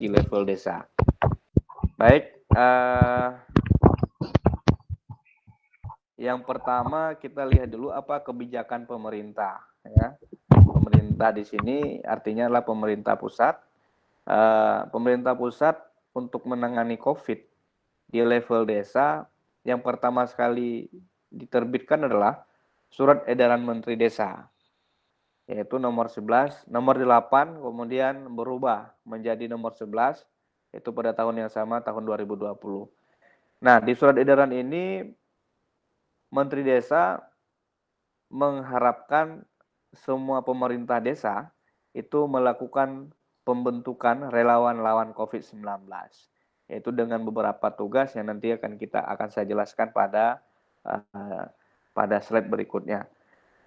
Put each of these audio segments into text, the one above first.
di level desa. Baik, yang pertama kita lihat dulu apa kebijakan pemerintah. Ya. Pemerintah di sini artinya adalah pemerintah pusat. Pemerintah pusat untuk menangani COVID di level desa, yang pertama sekali diterbitkan adalah Surat Edaran Menteri Desa, yaitu nomor 11, nomor 8, kemudian berubah menjadi nomor 11, itu pada tahun yang sama, tahun 2020. Nah, di surat edaran ini, Menteri Desa mengharapkan semua pemerintah desa itu melakukan pembentukan relawan-lawan COVID-19, yaitu dengan beberapa tugas yang nanti akan saya jelaskan pada slide berikutnya.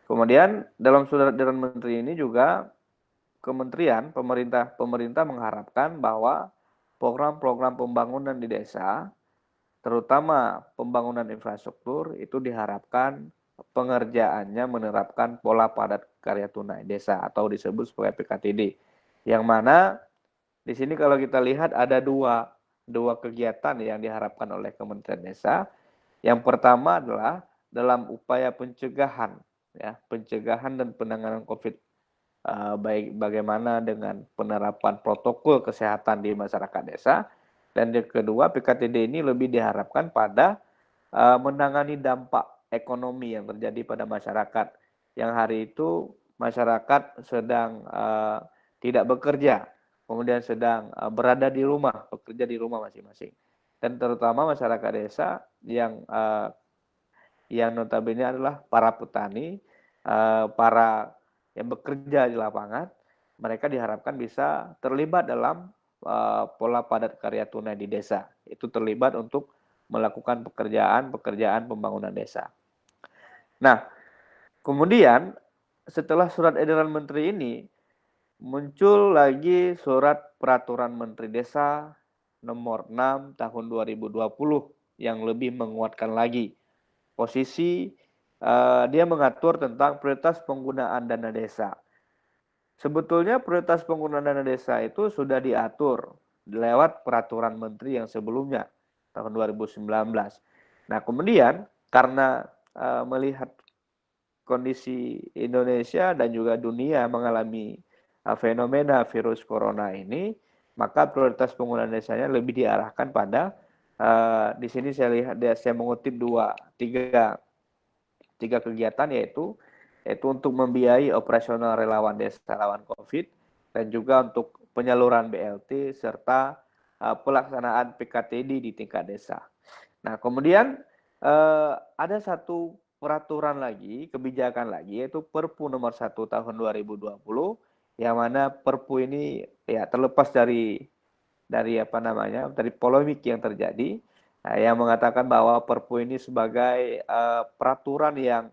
Kemudian dalam surat edaran menteri ini juga pemerintah mengharapkan bahwa program-program pembangunan di desa, terutama pembangunan infrastruktur, itu diharapkan pengerjaannya menerapkan pola padat karya tunai desa atau disebut sebagai PKTD. Yang mana di sini kalau kita lihat ada dua kegiatan yang diharapkan oleh Kementerian Desa. Yang pertama adalah dalam upaya pencegahan, ya, pencegahan dan penanganan COVID, baik bagaimana dengan penerapan protokol kesehatan di masyarakat desa. Dan yang kedua, PKTD ini lebih diharapkan pada menangani dampak ekonomi yang terjadi pada masyarakat, yang hari itu masyarakat sedang tidak bekerja, kemudian sedang berada di rumah, bekerja di rumah masing-masing. Dan terutama masyarakat desa yang notabene adalah para petani, para yang bekerja di lapangan, mereka diharapkan bisa terlibat dalam pola padat karya tunai di desa. Itu terlibat untuk melakukan pekerjaan pembangunan desa. Nah, kemudian setelah surat edaran menteri ini, muncul lagi surat peraturan Menteri Desa nomor 6 tahun 2020 yang lebih menguatkan lagi posisi, dia mengatur tentang prioritas penggunaan dana desa. Sebetulnya prioritas penggunaan dana desa itu sudah diatur lewat peraturan menteri yang sebelumnya tahun 2019. Nah, kemudian karena melihat kondisi Indonesia dan juga dunia mengalami fenomena virus corona ini, maka prioritas penggunaan desanya lebih diarahkan pada di sini saya mengutip tiga kegiatan, yaitu untuk membiayai operasional relawan desa lawan COVID, dan juga untuk penyaluran BLT serta pelaksanaan PKTD di tingkat desa. Nah, kemudian ada satu peraturan lagi, kebijakan lagi, yaitu Perpu nomor 1 tahun 2020, yang mana Perpu ini ya terlepas dari polemik yang terjadi, yang mengatakan bahwa Perpu ini sebagai peraturan yang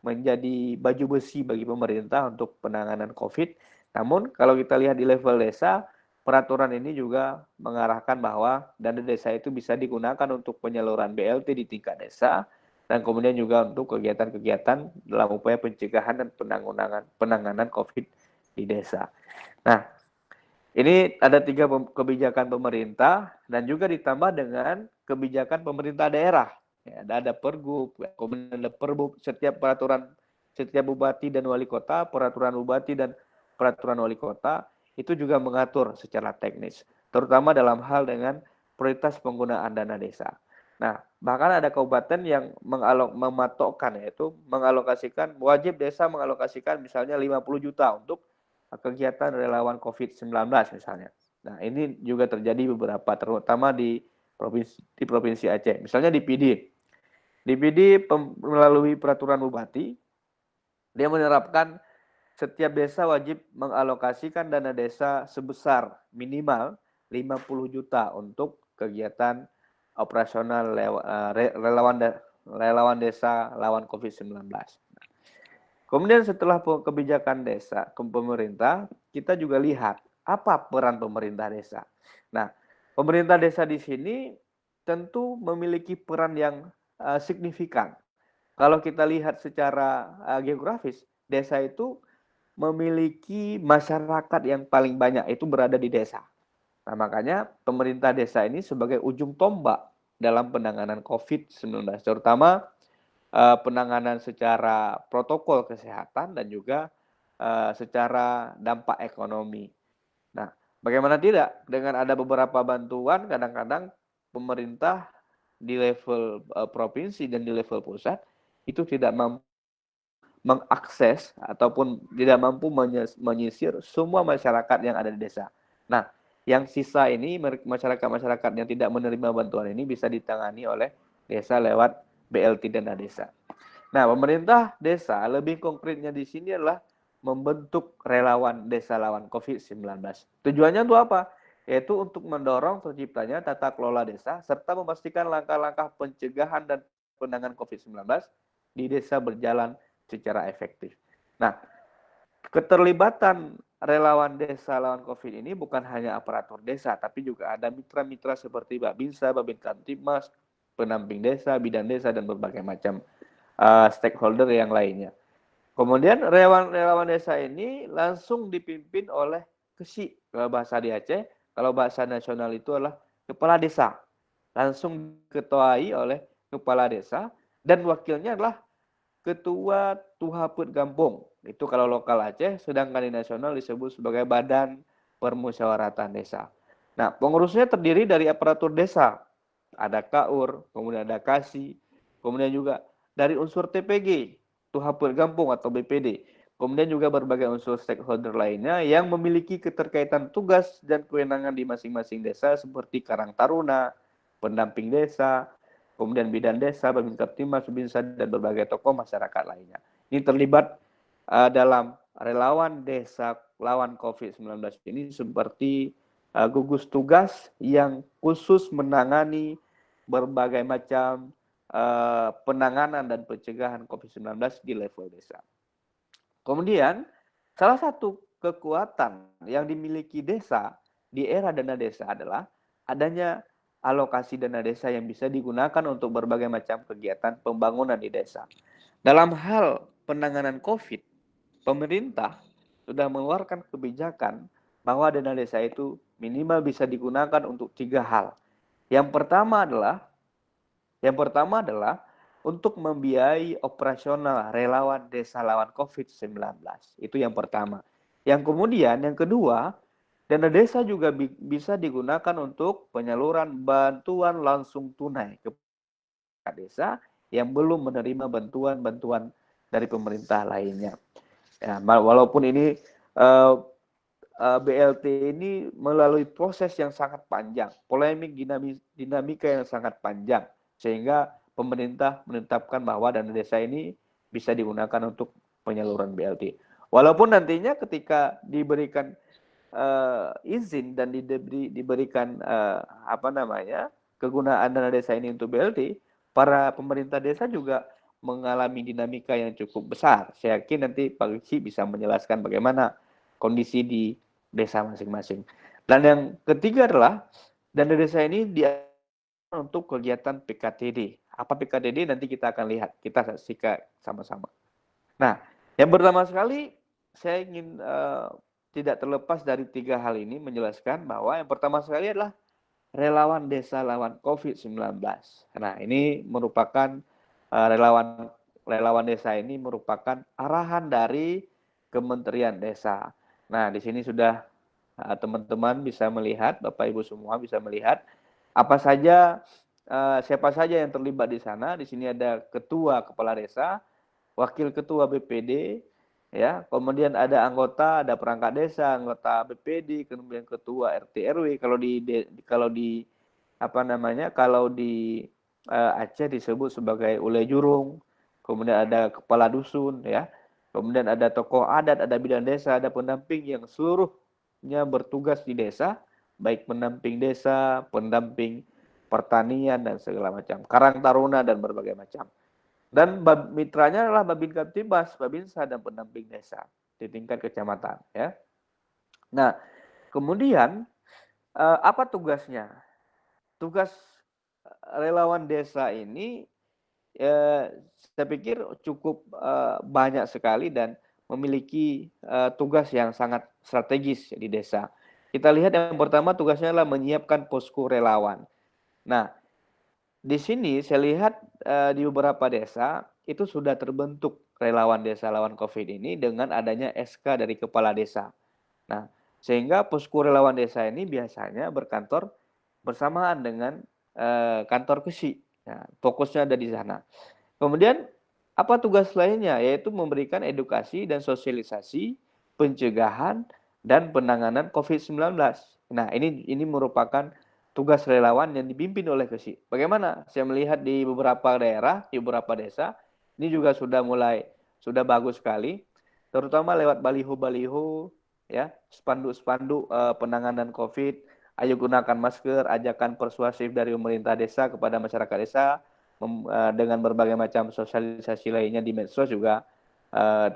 menjadi baju besi bagi pemerintah untuk penanganan COVID. Namun kalau kita lihat di level desa, peraturan ini juga mengarahkan bahwa dana desa itu bisa digunakan untuk penyaluran BLT di tingkat desa, dan kemudian juga untuk kegiatan-kegiatan dalam upaya pencegahan dan penanganan COVID di desa. Nah, ini ada 3 kebijakan pemerintah dan juga ditambah dengan kebijakan pemerintah daerah. Ya, ada Pergub, kemudian ada Perbub, setiap bupati dan wali kota, peraturan bupati dan peraturan wali kota itu juga mengatur secara teknis, terutama dalam hal dengan prioritas penggunaan dana desa. Nah, bahkan ada kabupaten yang mematokkan, yaitu mengalokasikan, wajib desa mengalokasikan misalnya 50 juta untuk kegiatan relawan COVID-19 misalnya. Nah, ini juga terjadi beberapa, terutama di provinsi Aceh. Misalnya di PD. Di PD melalui peraturan bupati, dia menerapkan setiap desa wajib mengalokasikan dana desa sebesar minimal 50 juta untuk kegiatan operasional relawan desa lawan COVID-19. Kemudian setelah kebijakan desa ke pemerintah, kita juga lihat apa peran pemerintah desa. Nah, pemerintah desa di sini tentu memiliki peran yang signifikan. Kalau kita lihat secara geografis, desa itu memiliki masyarakat yang paling banyak itu berada di desa. Nah, makanya pemerintah desa ini sebagai ujung tombak dalam penanganan COVID-19, terutama penanganan secara protokol kesehatan dan juga secara dampak ekonomi. Nah, bagaimana tidak dengan ada beberapa bantuan, kadang-kadang pemerintah di level provinsi dan di level pusat itu tidak mampu mengakses ataupun tidak mampu menyisir semua masyarakat yang ada di desa. Nah, yang sisa ini masyarakat-masyarakat yang tidak menerima bantuan ini bisa ditangani oleh desa lewat BLT Dana Desa. Nah, pemerintah desa lebih konkretnya di sini adalah membentuk relawan desa lawan COVID-19. Tujuannya untuk apa? Yaitu untuk mendorong terciptanya tata kelola desa serta memastikan langkah-langkah pencegahan dan penanganan COVID-19 di desa berjalan secara efektif. Nah, keterlibatan relawan desa lawan COVID ini bukan hanya aparatur desa, tapi juga ada mitra-mitra seperti Babinsa, Babin Kamtibmas, pendamping desa, bidan desa, dan berbagai macam stakeholder yang lainnya. Kemudian relawan desa ini langsung dipimpin oleh KESI, kalau bahasa di Aceh, kalau bahasa nasional itu adalah kepala desa. Langsung diketuai oleh kepala desa dan wakilnya adalah ketua Tuhaput Gampung. Itu kalau lokal Aceh, sedangkan di nasional disebut sebagai Badan Permusyawaratan Desa. Nah, pengurusnya terdiri dari aparatur desa. Ada KAUR, kemudian ada KASI, kemudian juga dari unsur TPG, Tuhaput Gampung atau BPD. Kemudian juga berbagai unsur stakeholder lainnya yang memiliki keterkaitan tugas dan kewenangan di masing-masing desa seperti Karang Taruna, pendamping desa, kemudian bidan desa, Babin Kaptimas, Babinsa, dan berbagai tokoh masyarakat lainnya. Ini terlibat dalam relawan desa lawan COVID-19 ini seperti gugus tugas yang khusus menangani berbagai macam penanganan dan pencegahan COVID-19 di level desa. Kemudian, salah satu kekuatan yang dimiliki desa di era dana desa adalah adanya alokasi dana desa yang bisa digunakan untuk berbagai macam kegiatan pembangunan di desa. Dalam hal penanganan COVID, pemerintah sudah mengeluarkan kebijakan bahwa dana desa itu minimal bisa digunakan untuk 3 hal. Yang pertama adalah untuk membiayai operasional relawan desa lawan COVID-19. Itu yang pertama. Yang kedua, dana desa juga bisa digunakan untuk penyaluran bantuan langsung tunai ke desa yang belum menerima bantuan-bantuan dari pemerintah lainnya. Ya, walaupun ini BLT ini melalui proses yang sangat panjang, polemik dinamika yang sangat panjang, sehingga pemerintah menetapkan bahwa dana desa ini bisa digunakan untuk penyaluran BLT. Walaupun nantinya ketika diberikan izin dan diberikan kegunaan dana desa ini untuk BLT, para pemerintah desa juga mengalami dinamika yang cukup besar. Saya yakin nanti Pak Rizky bisa menjelaskan bagaimana kondisi di desa masing-masing. Dan yang ketiga adalah dana desa ini untuk kegiatan PKTD. Apa PKTD nanti kita akan lihat, kita saksikan sama-sama. Nah, yang pertama sekali saya ingin tidak terlepas dari 3 hal ini menjelaskan bahwa yang pertama sekali adalah relawan desa lawan COVID-19. Nah, ini merupakan relawan desa ini merupakan arahan dari Kementerian Desa. Nah, di sini sudah teman-teman bisa melihat, Bapak Ibu semua bisa melihat apa saja siapa saja yang terlibat di sana. Di sini ada ketua kepala desa, wakil ketua BPD, ya, kemudian ada anggota, ada perangkat desa, anggota BPD, kemudian ketua RT RW. Kalau di Aceh disebut sebagai ule jurung, kemudian ada kepala dusun, ya, kemudian ada tokoh adat, ada bidan desa, ada pendamping yang seluruhnya bertugas di desa, baik pendamping desa, pendamping pertanian dan segala macam, Karang Taruna dan berbagai macam. Dan mitranya adalah Babin Kamtibmas, Babinsa, dan pendamping desa di tingkat kecamatan. Ya. Nah, kemudian apa tugasnya? Tugas relawan desa ini saya pikir cukup banyak sekali dan memiliki tugas yang sangat strategis di desa. Kita lihat yang pertama tugasnya adalah menyiapkan posko relawan. Nah, di sini saya lihat di beberapa desa itu sudah terbentuk relawan desa lawan COVID ini dengan adanya SK dari kepala desa. Nah, sehingga posko relawan desa ini biasanya berkantor bersamaan dengan kantor KESI. Nah, fokusnya ada di sana. Kemudian apa tugas lainnya? Yaitu memberikan edukasi dan sosialisasi, pencegahan dan penanganan COVID-19. Nah, ini merupakan tugas relawan yang dipimpin oleh KESI. Bagaimana? Saya melihat di beberapa daerah, di beberapa desa, ini juga sudah bagus sekali, terutama lewat baliho-baliho, ya, spanduk-spanduk penanganan COVID, ayo gunakan masker, ajakan persuasif dari pemerintah desa kepada masyarakat desa, dengan berbagai macam sosialisasi lainnya di medsos juga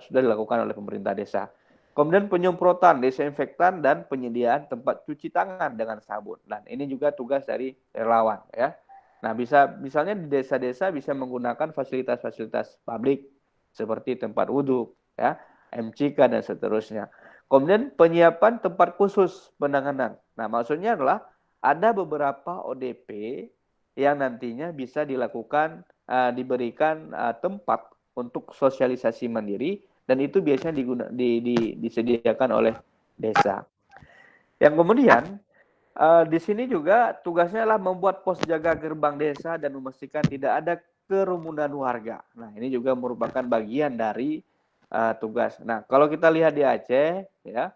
sudah dilakukan oleh pemerintah desa. Kemudian penyemprotan desinfektan dan penyediaan tempat cuci tangan dengan sabun. Dan ini juga tugas dari relawan, ya. Nah, misalnya di desa-desa bisa menggunakan fasilitas-fasilitas publik seperti tempat wudhu, ya, MCK dan seterusnya. Kemudian penyiapan tempat khusus penanganan. Nah, maksudnya adalah ada beberapa ODP yang nantinya bisa dilakukan diberikan tempat untuk sosialisasi mandiri, dan itu biasanya disediakan oleh desa. Yang kemudian di sini juga tugasnya adalah membuat pos jaga gerbang desa dan memastikan tidak ada kerumunan warga. Nah, ini juga merupakan bagian dari tugas. Nah, kalau kita lihat di Aceh, ya,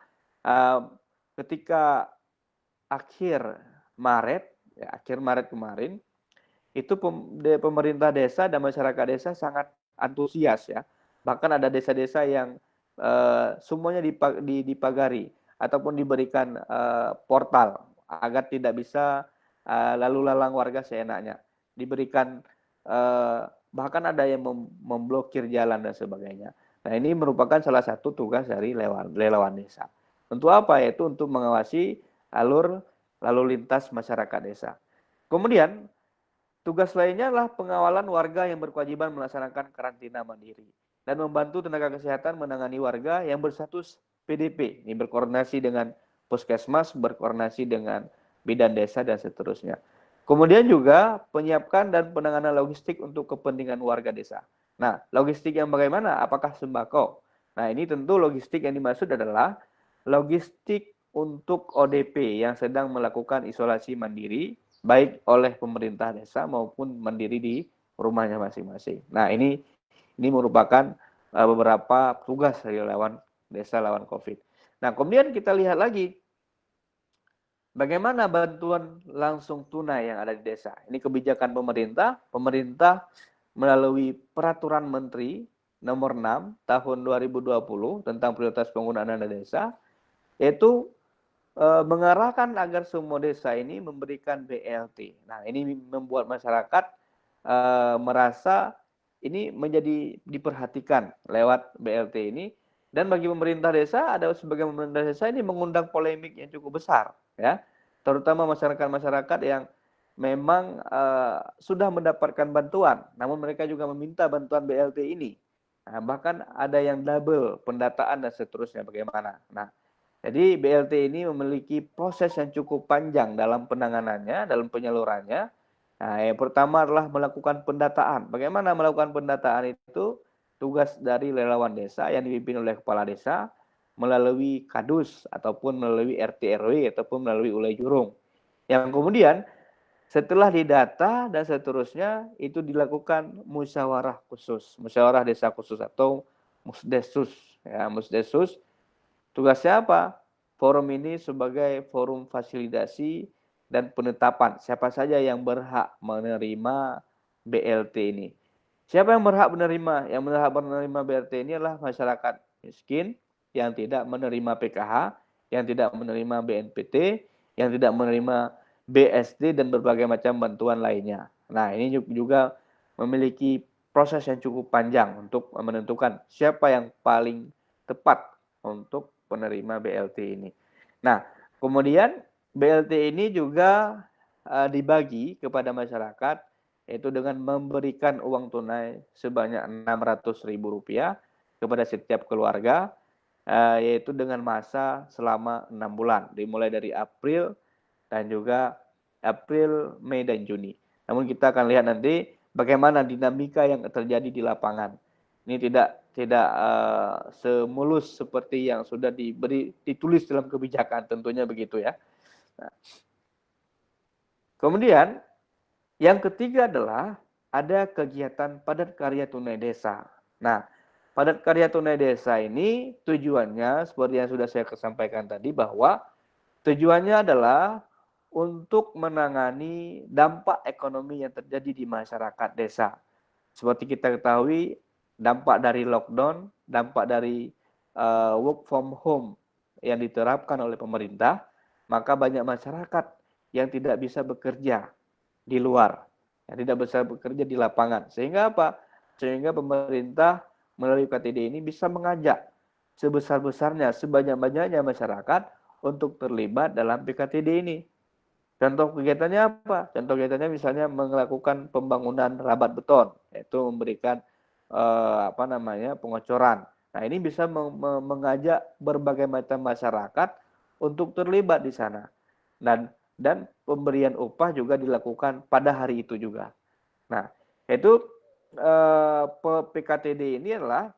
ketika akhir Maret, ya, akhir Maret kemarin, itu pemerintah desa dan masyarakat desa sangat antusias, ya. Bahkan ada desa-desa yang semuanya dipagari ataupun diberikan portal agar tidak bisa lalu lalang warga seenaknya. Diberikan bahkan ada yang memblokir jalan dan sebagainya. Nah, ini merupakan salah satu tugas dari relawan desa. Untuk apa? Yaitu untuk mengawasi alur lalu lintas masyarakat desa. Kemudian tugas lainnya adalah pengawalan warga yang berkewajiban melaksanakan karantina mandiri dan membantu tenaga kesehatan menangani warga yang berstatus PDP. Ini berkoordinasi dengan puskesmas, berkoordinasi dengan bidan desa dan seterusnya. Kemudian juga penyiapkan dan penanganan logistik untuk kepentingan warga desa. Nah, logistik yang bagaimana? Apakah sembako? Nah, ini tentu logistik yang dimaksud adalah logistik untuk ODP yang sedang melakukan isolasi mandiri, baik oleh pemerintah desa maupun mandiri di rumahnya masing-masing. Nah, ini merupakan beberapa tugas dari relawan desa lawan COVID. Nah, kemudian kita lihat lagi bagaimana bantuan langsung tunai yang ada di desa. Ini kebijakan pemerintah. Pemerintah melalui Peraturan Menteri Nomor 6 Tahun 2020 tentang prioritas penggunaan dana desa, yaitu mengarahkan agar semua desa ini memberikan BLT. Nah, ini membuat masyarakat merasa ini menjadi diperhatikan lewat BLT ini. Dan bagi pemerintah desa, ada sebagian pemerintah desa ini mengundang polemik yang cukup besar, ya, terutama masyarakat-masyarakat yang memang sudah mendapatkan bantuan, namun mereka juga meminta bantuan BLT ini. Nah, bahkan ada yang double pendataan dan seterusnya bagaimana. Nah, jadi BLT ini memiliki proses yang cukup panjang dalam penanganannya, dalam penyalurannya. Nah, yang pertama adalah melakukan pendataan. Bagaimana melakukan pendataan itu? Tugas dari relawan desa yang dipimpin oleh kepala desa melalui kadus ataupun melalui RT RW ataupun melalui ulai jurung. Yang kemudian setelah didata dan seterusnya itu dilakukan musyawarah khusus, musyawarah desa khusus atau musdesus. Ya, musdesus tugasnya apa? Forum ini sebagai forum fasilitasi dan penetapan siapa saja yang berhak menerima BLT ini. Siapa yang berhak menerima? Yang berhak menerima BLT ini adalah masyarakat miskin yang tidak menerima PKH, yang tidak menerima BNPT, yang tidak menerima BSD dan berbagai macam bantuan lainnya. Nah, ini juga memiliki proses yang cukup panjang untuk menentukan siapa yang paling tepat untuk penerima BLT ini. Nah, kemudian BLT ini juga dibagi kepada masyarakat, yaitu dengan memberikan uang tunai sebanyak Rp600.000 kepada setiap keluarga, yaitu dengan masa selama 6 bulan, dimulai dari April dan juga April, Mei, dan Juni. Namun kita akan lihat nanti bagaimana dinamika yang terjadi di lapangan. Ini tidak semulus seperti yang sudah ditulis dalam kebijakan, tentunya begitu ya. Nah, kemudian yang ketiga adalah ada kegiatan padat karya tunai desa. Nah, padat karya tunai desa ini tujuannya seperti yang sudah saya sampaikan tadi, bahwa tujuannya adalah untuk menangani dampak ekonomi yang terjadi di masyarakat desa. Seperti kita ketahui, dampak dari lockdown, dampak dari work from home yang diterapkan oleh pemerintah, maka banyak masyarakat yang tidak bisa bekerja di luar, yang tidak bisa bekerja di lapangan. Sehingga apa? Sehingga pemerintah melalui KTD ini bisa mengajak sebesar-besarnya, sebanyak-banyaknya masyarakat untuk terlibat dalam PKTD ini. Contoh kegiatannya apa? Contoh kegiatannya misalnya melakukan pembangunan rabat beton, yaitu memberikan pengocoran. Nah, ini bisa mengajak berbagai macam masyarakat untuk terlibat di sana. Dan pemberian upah juga dilakukan pada hari itu juga. Nah, itu PKTD ini adalah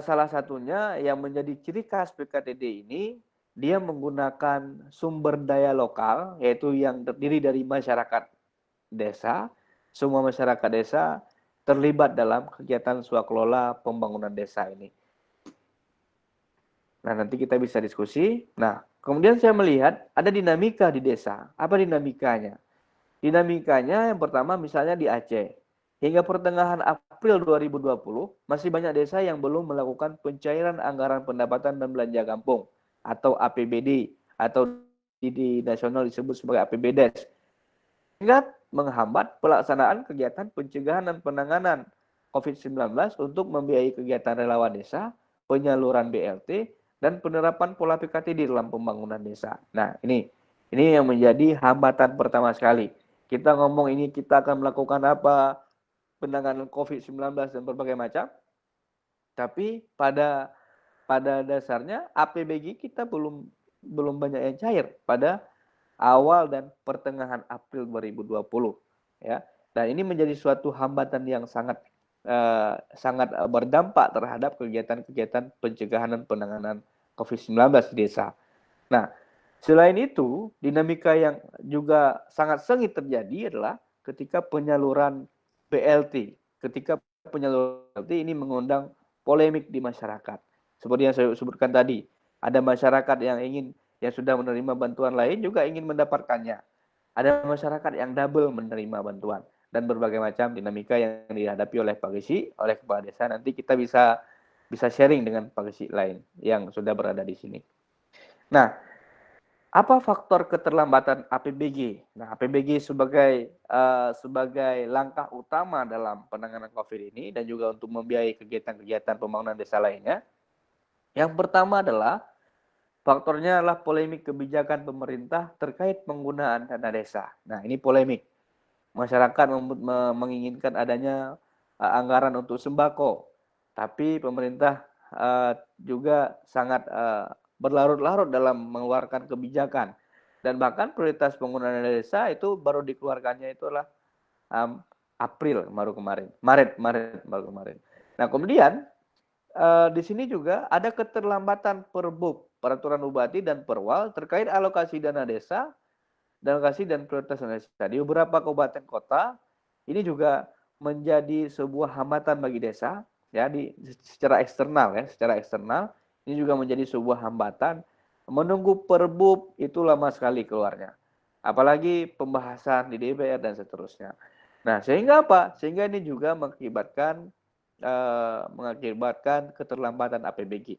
salah satunya yang menjadi ciri khas PKTD ini, dia menggunakan sumber daya lokal, yaitu yang terdiri dari masyarakat desa. Semua masyarakat desa terlibat dalam kegiatan swakelola pembangunan desa ini. Nah, nanti kita bisa diskusi. Nah, kemudian saya melihat ada dinamika di desa. Apa dinamikanya? Dinamikanya yang pertama misalnya di Aceh. Hingga pertengahan April 2020, masih banyak desa yang belum melakukan pencairan anggaran pendapatan dan belanja kampung atau APBD, atau di nasional disebut sebagai APBDes. Sehingga menghambat pelaksanaan kegiatan pencegahan dan penanganan COVID-19 untuk membiayai kegiatan relawan desa, penyaluran BLT, dan penerapan pola PKTD dalam pembangunan desa. Nah, ini yang menjadi hambatan pertama sekali. Kita ngomong ini kita akan melakukan apa, penanganan COVID-19 dan berbagai macam, tapi pada dasarnya APBG kita belum banyak yang cair pada awal dan pertengahan April 2020 ya. Dan ini menjadi suatu hambatan yang sangat berdampak terhadap kegiatan-kegiatan pencegahan dan penanganan COVID-19 di desa. Nah, selain itu, dinamika yang juga sangat sengit terjadi adalah ketika penyaluran BLT. Ketika penyaluran BLT ini mengundang polemik di masyarakat. Seperti yang saya sebutkan tadi, ada masyarakat yang sudah menerima bantuan lain juga ingin mendapatkannya. Ada masyarakat yang double menerima bantuan dan berbagai macam dinamika yang dihadapi oleh Pak Gesi, oleh kepala desa. Nanti kita bisa sharing dengan Pak Gesi lain yang sudah berada di sini. Nah, apa faktor keterlambatan APBG? Nah, APBG sebagai langkah utama dalam penanganan COVID ini dan juga untuk membiayai kegiatan-kegiatan pembangunan desa lainnya. Yang pertama adalah faktornya adalah polemik kebijakan pemerintah terkait penggunaan dana desa. Nah, ini polemik. Masyarakat menginginkan adanya anggaran untuk sembako, tapi pemerintah juga sangat berlarut-larut dalam mengeluarkan kebijakan, dan bahkan prioritas penggunaan dana desa itu baru dikeluarkannya itulah April baru kemarin, Maret baru kemarin. Nah, kemudian di sini juga ada keterlambatan Perbub, Peraturan Bupati dan Perwal terkait alokasi dana desa, alokasi dan prioritas dana desa. Di beberapa kabupaten kota ini juga menjadi sebuah hambatan bagi desa ya, secara eksternal ini juga menjadi sebuah hambatan. Menunggu Perbub itu lama sekali keluarnya, apalagi pembahasan di DPR dan seterusnya. Nah, sehingga apa? Sehingga ini juga mengakibatkan keterlambatan APBG.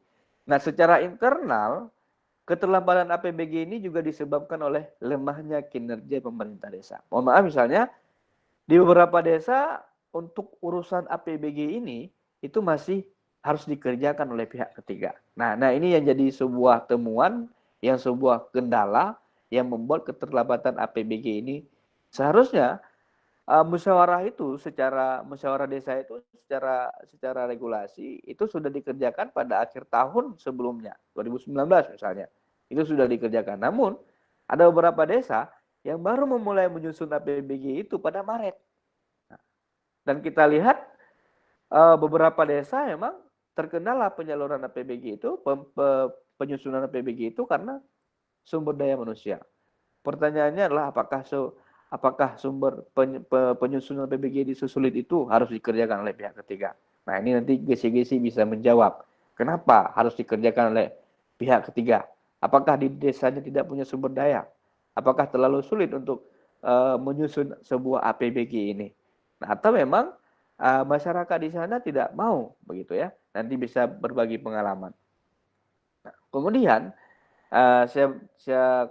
Nah, secara internal keterlambatan APBG ini juga disebabkan oleh lemahnya kinerja pemerintah desa. Mohon maaf, misalnya di beberapa desa untuk urusan APBG ini itu masih harus dikerjakan oleh pihak ketiga. Nah, ini yang jadi sebuah temuan, yang sebuah kendala yang membuat keterlambatan APBG ini seharusnya musyawarah itu musyawarah desa itu secara regulasi itu sudah dikerjakan pada akhir tahun sebelumnya, 2019 misalnya. Itu sudah dikerjakan. Namun ada beberapa desa yang baru memulai menyusun APBG itu pada Maret. Dan kita lihat beberapa desa memang terkendala penyaluran APBG itu, penyusunan APBG itu karena sumber daya manusia. Pertanyaannya adalah apakah sumber penyusunan PBG disusulit itu harus dikerjakan oleh pihak ketiga. Nah, ini nanti GC-GC bisa menjawab kenapa harus dikerjakan oleh pihak ketiga. Apakah di desanya tidak punya sumber daya? Apakah terlalu sulit untuk menyusun sebuah APBG ini? Nah, atau memang masyarakat di sana tidak mau begitu ya? Nanti bisa berbagi pengalaman. Nah, kemudian saya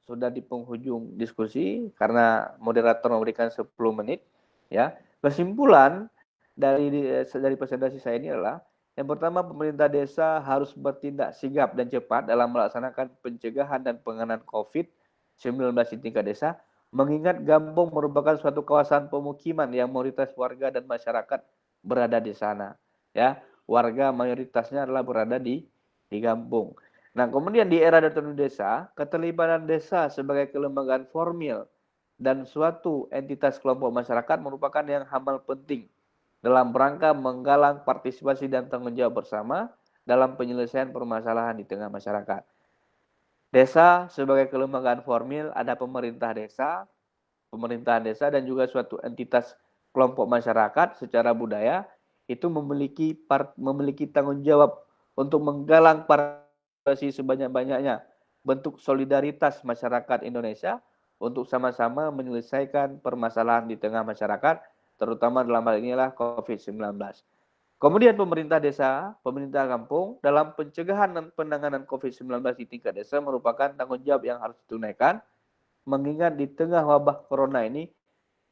sudah di penghujung diskusi karena moderator memberikan 10 menit ya. Kesimpulan dari presentasi saya ini adalah yang pertama, pemerintah desa harus bertindak sigap dan cepat dalam melaksanakan pencegahan dan penanganan COVID-19 di tingkat desa, mengingat Gampong merupakan suatu kawasan pemukiman yang mayoritas warga dan masyarakat berada di sana ya. Warga mayoritasnya adalah berada di Gampong. Nah, kemudian di era otonomi desa, keterlibatan desa sebagai kelembagaan formil dan suatu entitas kelompok masyarakat merupakan yang hal penting dalam rangka menggalang partisipasi dan tanggung jawab bersama dalam penyelesaian permasalahan di tengah masyarakat. Desa sebagai kelembagaan formil ada pemerintahan desa dan juga suatu entitas kelompok masyarakat secara budaya itu memiliki tanggung jawab untuk menggalang partisipasi sebanyak-banyaknya bentuk solidaritas masyarakat Indonesia untuk sama-sama menyelesaikan permasalahan di tengah masyarakat, terutama dalam hal inilah COVID-19. Kemudian pemerintah desa, pemerintah kampung dalam pencegahan dan penanganan COVID-19 di tingkat desa merupakan tanggung jawab yang harus ditunaikan, mengingat di tengah wabah corona ini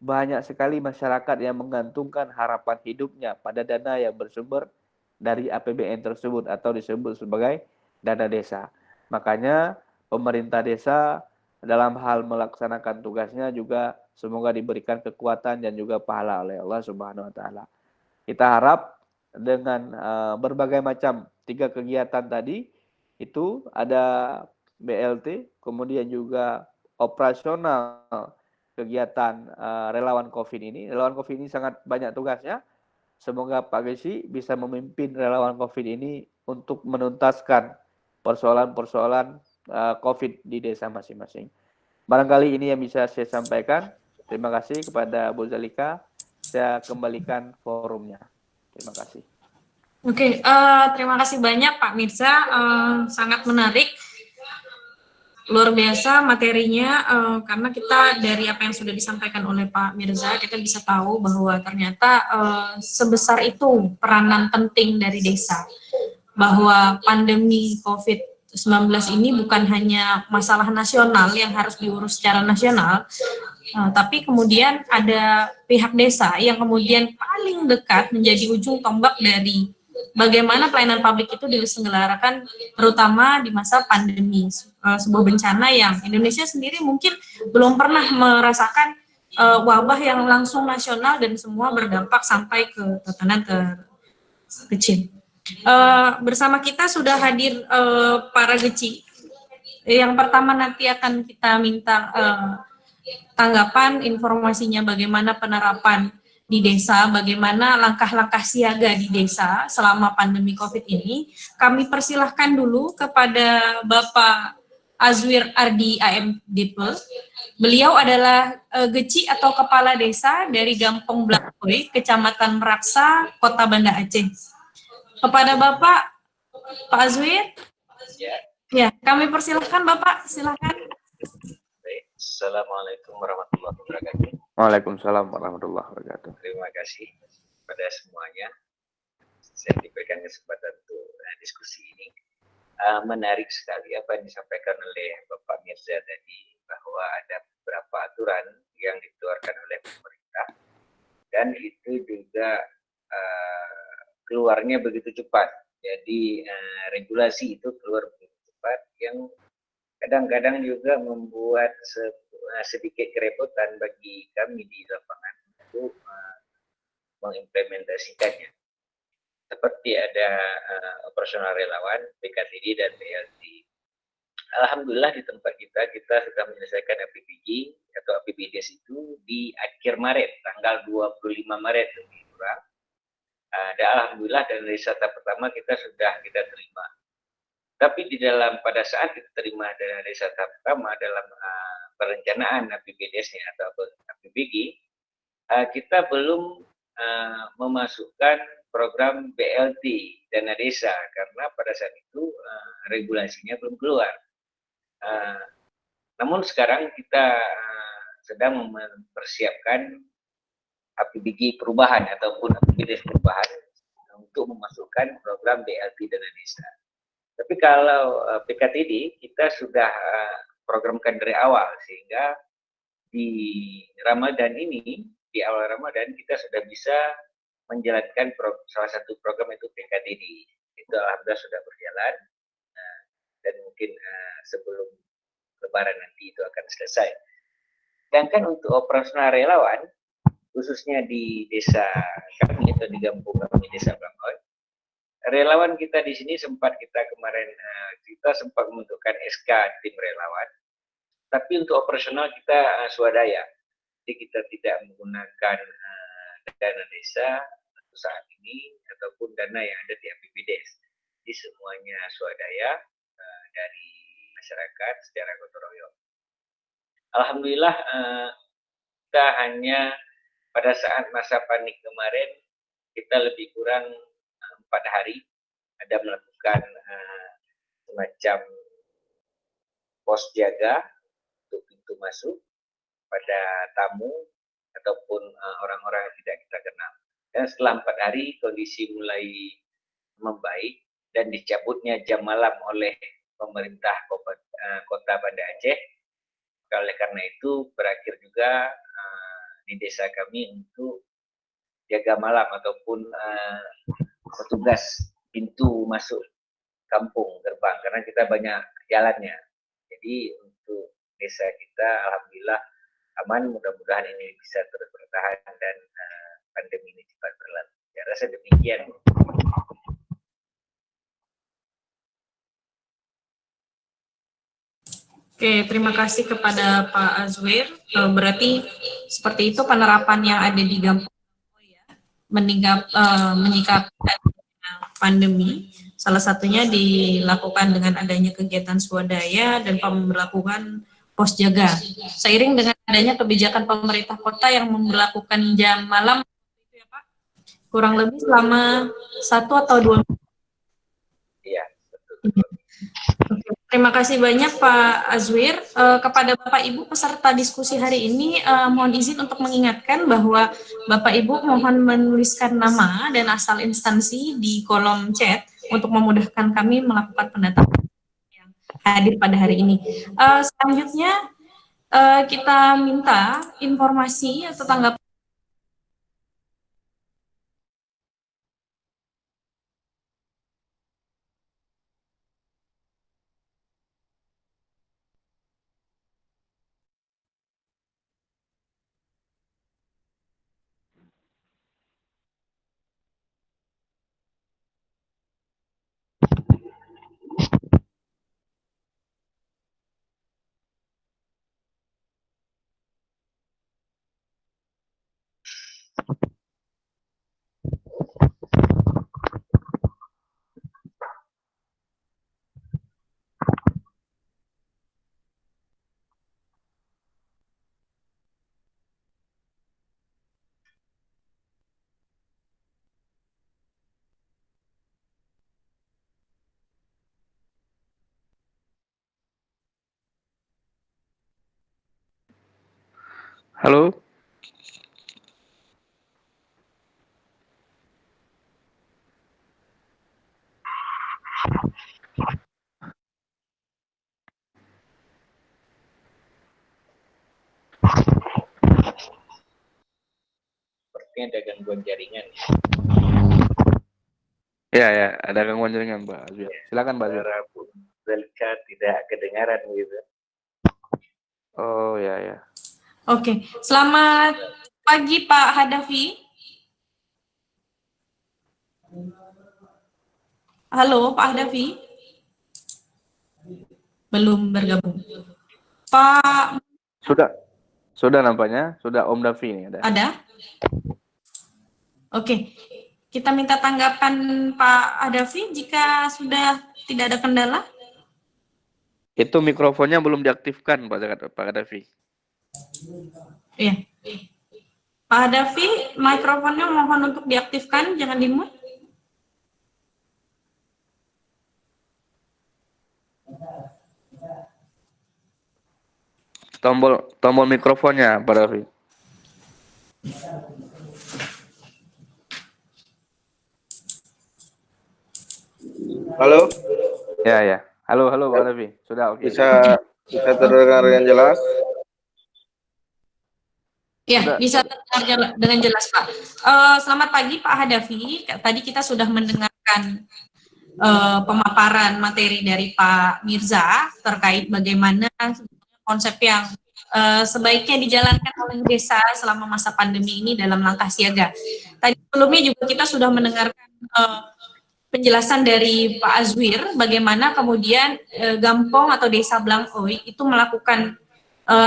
banyak sekali masyarakat yang menggantungkan harapan hidupnya pada dana yang bersumber dari APBN tersebut atau disebut sebagai dana desa. Makanya pemerintah desa dalam hal melaksanakan tugasnya juga semoga diberikan kekuatan dan juga pahala oleh Allah Subhanahu wa taala. Kita harap dengan berbagai macam 3 kegiatan tadi itu ada BLT, kemudian juga operasional kegiatan relawan COVID ini. Relawan COVID ini sangat banyak tugasnya. Semoga Pak Gesi bisa memimpin relawan COVID ini untuk menuntaskan persoalan-persoalan COVID di desa masing-masing. Barangkali ini yang bisa saya sampaikan. Terima kasih kepada Bu Zalika. Saya kembalikan forumnya. Terima kasih. Oke, terima kasih banyak Pak Mirza, sangat menarik, luar biasa materinya, karena kita dari apa yang sudah disampaikan oleh Pak Mirza, kita bisa tahu bahwa ternyata sebesar itu peranan penting dari desa, bahwa pandemi COVID-19 ini bukan hanya masalah nasional yang harus diurus secara nasional, tapi kemudian ada pihak desa yang kemudian paling dekat menjadi ujung tombak dari bagaimana pelayanan publik itu diselenggarakan terutama di masa pandemi, sebuah bencana yang Indonesia sendiri mungkin belum pernah merasakan wabah yang langsung nasional dan semua berdampak sampai ke tatanan terkecil. Bersama kita sudah hadir para geci. Yang pertama nanti akan kita minta tanggapan informasinya bagaimana penerapan di desa, bagaimana langkah-langkah siaga di desa selama pandemi COVID ini. Kami persilahkan dulu kepada Bapak Azwir Ardi AM Dipe. Beliau adalah geci atau kepala desa dari Gampong Blakoy, Kecamatan Meraksa, Kota Banda Aceh. Kepada Bapak, Pak Azwir. Ya, kami persilahkan Bapak, silakan. Assalamualaikum warahmatullahi wabarakatuh. Waalaikumsalam warahmatullahi wabarakatuh. Terima kasih pada semuanya. Saya diberikan kesempatan untuk diskusi ini. Menarik sekali apa yang disampaikan oleh Bapak Mirza tadi, bahwa ada beberapa aturan yang dikeluarkan oleh pemerintah dan itu juga keluarnya begitu cepat. Jadi regulasi itu keluar begitu cepat yang kadang-kadang juga membuat sedikit kerepotan bagi kami di lapangan untuk mengimplementasikannya. Seperti ada operasional relawan, PKTD dan BLT. Alhamdulillah di tempat kita sudah menyelesaikan APBG atau APBDes itu di akhir Maret, tanggal 25 Maret lebih kurang. Dan alhamdulillah dari wisata pertama kita terima. Tapi di dalam pada saat kita terima dari wisata pertama dalam perencanaan APBDes-nya atau APBG, kita belum memasukkan program BLT dana desa karena pada saat itu regulasinya belum keluar. Namun sekarang kita sedang mempersiapkan APBG perubahan ataupun APBDes perubahan untuk memasukkan program BLT dana desa. Tapi kalau PKTD kita sudah programkan dari awal sehingga di Ramadan ini, di awal Ramadan kita sudah bisa menjalankan salah satu program itu PKTD. Itu alhamdulillah sudah berjalan dan mungkin sebelum Lebaran nanti itu akan selesai. Sedangkan untuk operasional relawan, khususnya di desa kami atau di kampung kami desa Blangoy, relawan kita di sini kita kemarin sempat membentukkan SK tim relawan, tapi untuk operasional kita swadaya. Jadi kita tidak menggunakan dana desa saat ini ataupun dana yang ada di APBDes. Jadi semuanya swadaya dari masyarakat secara gotong royong. Alhamdulillah kita hanya pada saat masa panik kemarin kita lebih kurang 4 hari ada melakukan semacam pos jaga untuk pintu masuk pada tamu ataupun orang-orang yang tidak kita kenal. Dan setelah 4 hari kondisi mulai membaik dan dicabutnya jam malam oleh pemerintah Kota Banda Aceh. Oleh karena itu berakhir juga di desa kami untuk jaga malam ataupun petugas pintu masuk kampung gerbang karena kita banyak jalannya. Jadi untuk desa kita alhamdulillah aman, mudah-mudahan ini bisa terus bertahan dan pandemi ini cepat berlalu. Saya rasa demikian. Oke, terima kasih kepada Pak Azwir. Berarti seperti itu penerapan yang ada di Gampung ya, menyikapi pandemi. Salah satunya dilakukan dengan adanya kegiatan swadaya dan pemberlakuan pos jaga. Seiring dengan adanya kebijakan pemerintah kota yang memberlakukan jam malam, ya Pak, kurang lebih selama 1 atau 2 minggu. Iya, betul. Terima kasih banyak Pak Azwir. Kepada Bapak Ibu peserta diskusi hari ini, mohon izin untuk mengingatkan bahwa Bapak Ibu mohon menuliskan nama dan asal instansi di kolom chat untuk memudahkan kami melakukan pendataan yang hadir pada hari ini. Selanjutnya kita minta informasi atau tanggapan. Halo. Sepertinya ada gangguan jaringan. Ya, ada gangguan jaringan, Mbak Azwir. Silakan, Mbak Azwir. Suara pun tidak kedengaran gitu. Oh ya ya. Oke, selamat pagi Pak Hadafi. Halo Pak Hadafi. Belum bergabung. Pak Sudah nampaknya, sudah Om Davi ini ada. ada? Oke, kita minta tanggapan Pak Hadafi jika sudah tidak ada kendala. Itu mikrofonnya belum diaktifkan Pak Davi. Iya. Pak Hadafi, mikrofonnya mohon untuk diaktifkan, jangan di-mute. Tombol mikrofonnya Pak Davi. Halo, Ya ya. Halo Pak Davi. Sudah oke. bisa terdengar dengan jelas? Ya, Sudah. bisa terdengar dengan jelas, Pak. Selamat pagi, Pak Hadafi. Tadi kita sudah mendengarkan pemaparan materi dari Pak Mirza terkait bagaimana konsep yang sebaiknya dijalankan oleh desa selama masa pandemi ini dalam langkah siaga. Tadi sebelumnya juga kita sudah mendengarkan penjelasan dari Pak Azwir bagaimana kemudian Gampong atau Desa Blangkoi itu melakukan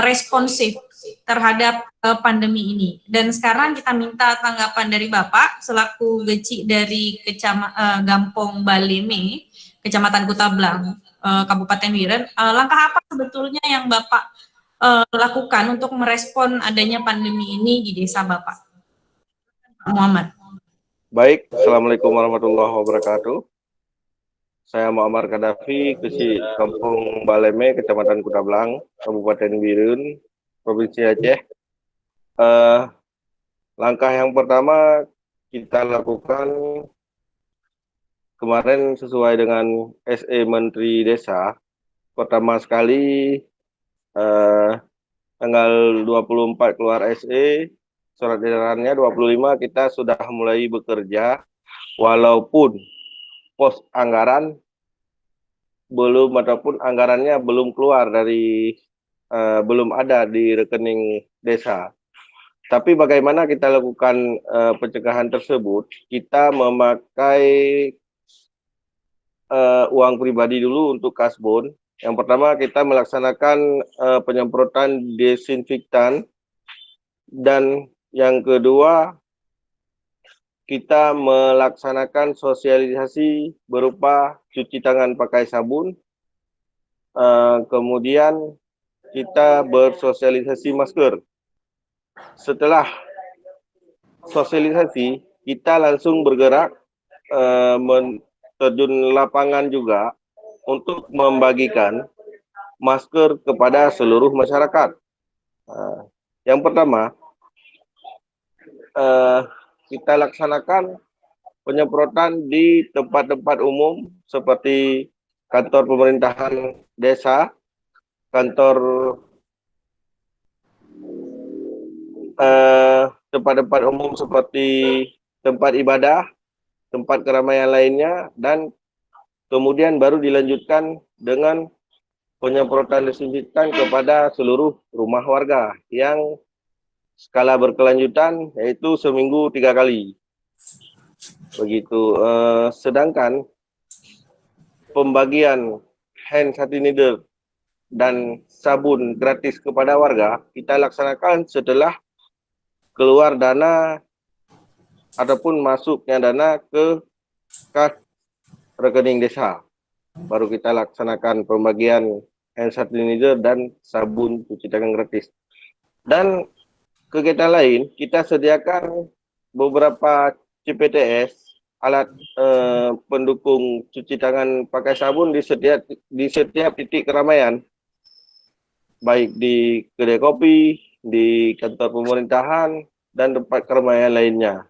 responsif terhadap pandemi ini. Dan sekarang kita minta tanggapan dari Bapak selaku Geci dari Gampong Baleme, Kecamatan Kutablang, Kabupaten Biren. Langkah apa sebetulnya yang Bapak lakukan untuk merespon adanya pandemi ini di desa Bapak? Muhammad. Baik, Assalamualaikum warahmatullahi wabarakatuh. Saya Muhammad Kadafi, Kesi Kampung Baleme, Kecamatan Kutablang, Kabupaten Biren, Provinsi Aceh. Langkah yang pertama kita lakukan kemarin sesuai dengan SE Menteri Desa. Pertama sekali tanggal 24 keluar SE, surat edarannya 25 kita sudah mulai bekerja, walaupun pos anggaran belum ataupun anggarannya belum keluar dari belum ada di rekening desa. Tapi bagaimana kita lakukan pencegahan tersebut? Kita memakai uang pribadi dulu untuk kasbon. Yang pertama kita melaksanakan penyemprotan desinfektan, dan yang kedua kita melaksanakan sosialisasi berupa cuci tangan pakai sabun. Kemudian kita bersosialisasi masker. Setelah sosialisasi, kita langsung bergerak terjun lapangan juga untuk membagikan masker kepada seluruh masyarakat. Yang pertama, kita laksanakan penyemprotan di tempat-tempat umum seperti kantor pemerintahan desa, kantor tempat-tempat umum seperti tempat ibadah, tempat keramaian lainnya, dan kemudian baru dilanjutkan dengan penyemprotan desinfektan kepada seluruh rumah warga yang skala berkelanjutan, yaitu seminggu 3 kali. Begitu. Sedangkan pembagian hand sanitizer dan sabun gratis kepada warga kita laksanakan setelah keluar dana ataupun masuknya dana ke kas rekening desa. Baru kita laksanakan pembagian hand sanitizer dan sabun cuci tangan gratis. Dan kegiatan lain, kita sediakan beberapa CPTS, alat pendukung cuci tangan pakai sabun di setiap titik keramaian, baik di kedai kopi, di kantor pemerintahan, dan tempat keramaian lainnya.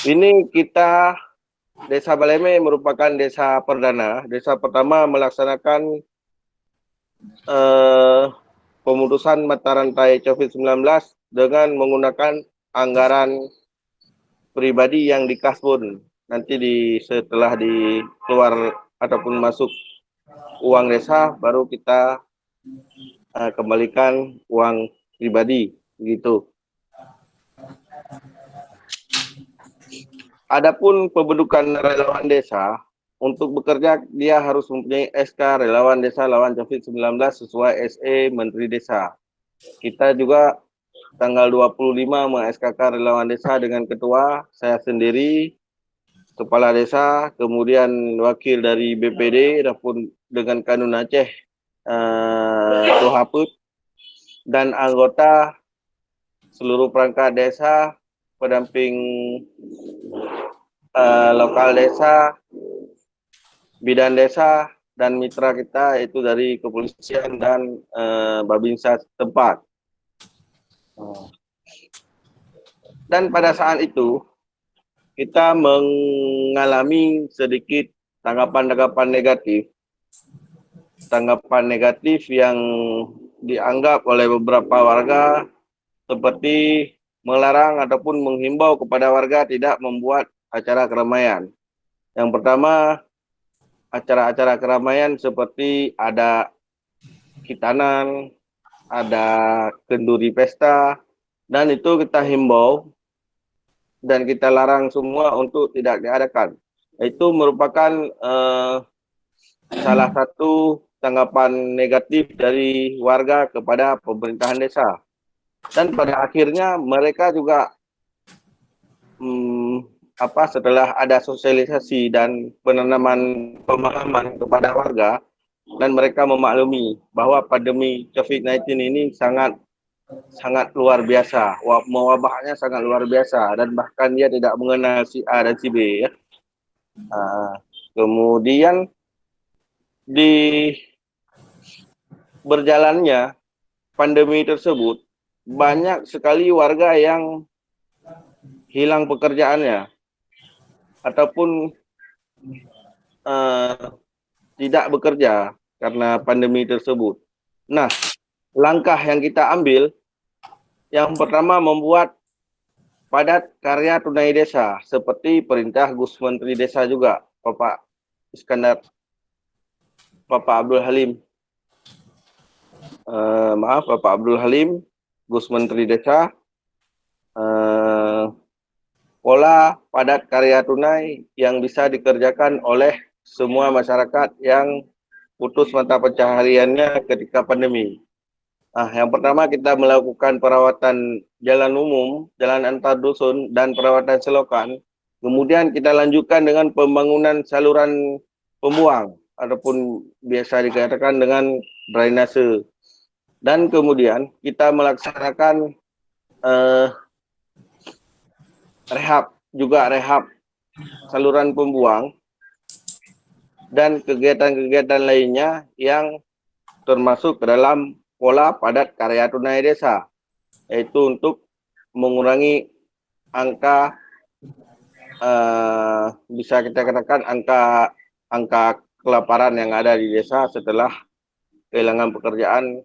Ini kita, Desa Baleme merupakan desa perdana, desa pertama melaksanakan pemutusan mata rantai COVID-19 dengan menggunakan anggaran pribadi yang dikasbon. Nanti setelah keluar ataupun masuk uang desa, baru kita kembalikan uang pribadi, begitu. Adapun pembentukan relawan desa, untuk bekerja dia harus mempunyai SK relawan desa lawan COVID-19 sesuai SE Menteri Desa. Kita juga tanggal 25 meng-SK-kan relawan desa dengan ketua, saya sendiri, kepala desa, kemudian wakil dari BPD, ataupun dengan Kanun Aceh, Tuhaput, dan anggota seluruh perangkat desa, pendamping lokal desa, bidan desa, dan mitra kita itu dari kepolisian dan Babinsa setempat. Dan pada saat itu kita mengalami sedikit tanggapan-tanggapan negatif yang dianggap oleh beberapa warga seperti melarang ataupun menghimbau kepada warga tidak membuat acara keramaian. Yang pertama, acara-acara keramaian seperti ada khitanan, ada kenduri pesta, dan itu kita himbau dan kita larang semua untuk tidak diadakan. Itu merupakan salah satu tanggapan negatif dari warga kepada pemerintahan desa. Dan pada akhirnya mereka juga setelah ada sosialisasi dan penanaman pemahaman kepada warga, dan mereka memaklumi bahwa pandemi COVID-19 ini sangat luar biasa, mewabahnya sangat luar biasa, dan bahkan dia tidak mengenal si A dan si B. Ya. Kemudian di berjalannya pandemi tersebut, banyak sekali warga yang hilang pekerjaannya ataupun tidak bekerja karena pandemi tersebut. Nah, langkah yang kita ambil, yang pertama membuat padat karya tunai desa, seperti perintah Gus Menteri Desa juga, Bapak Abdul Halim. Bapak Abdul Halim, Gus Menteri Desa, pola padat karya tunai yang bisa dikerjakan oleh semua masyarakat yang putus mata pencahariannya ketika pandemi. Yang pertama kita melakukan perawatan jalan umum, jalan antar dusun, dan perawatan selokan. Kemudian kita lanjutkan dengan pembangunan saluran pembuang, ataupun biasa dikatakan dengan drainase. Dan kemudian kita melaksanakan rehab saluran pembuang dan kegiatan-kegiatan lainnya yang termasuk ke dalam pola padat karya tunai desa, yaitu untuk mengurangi angka bisa kita katakan angka kelaparan yang ada di desa setelah kehilangan pekerjaan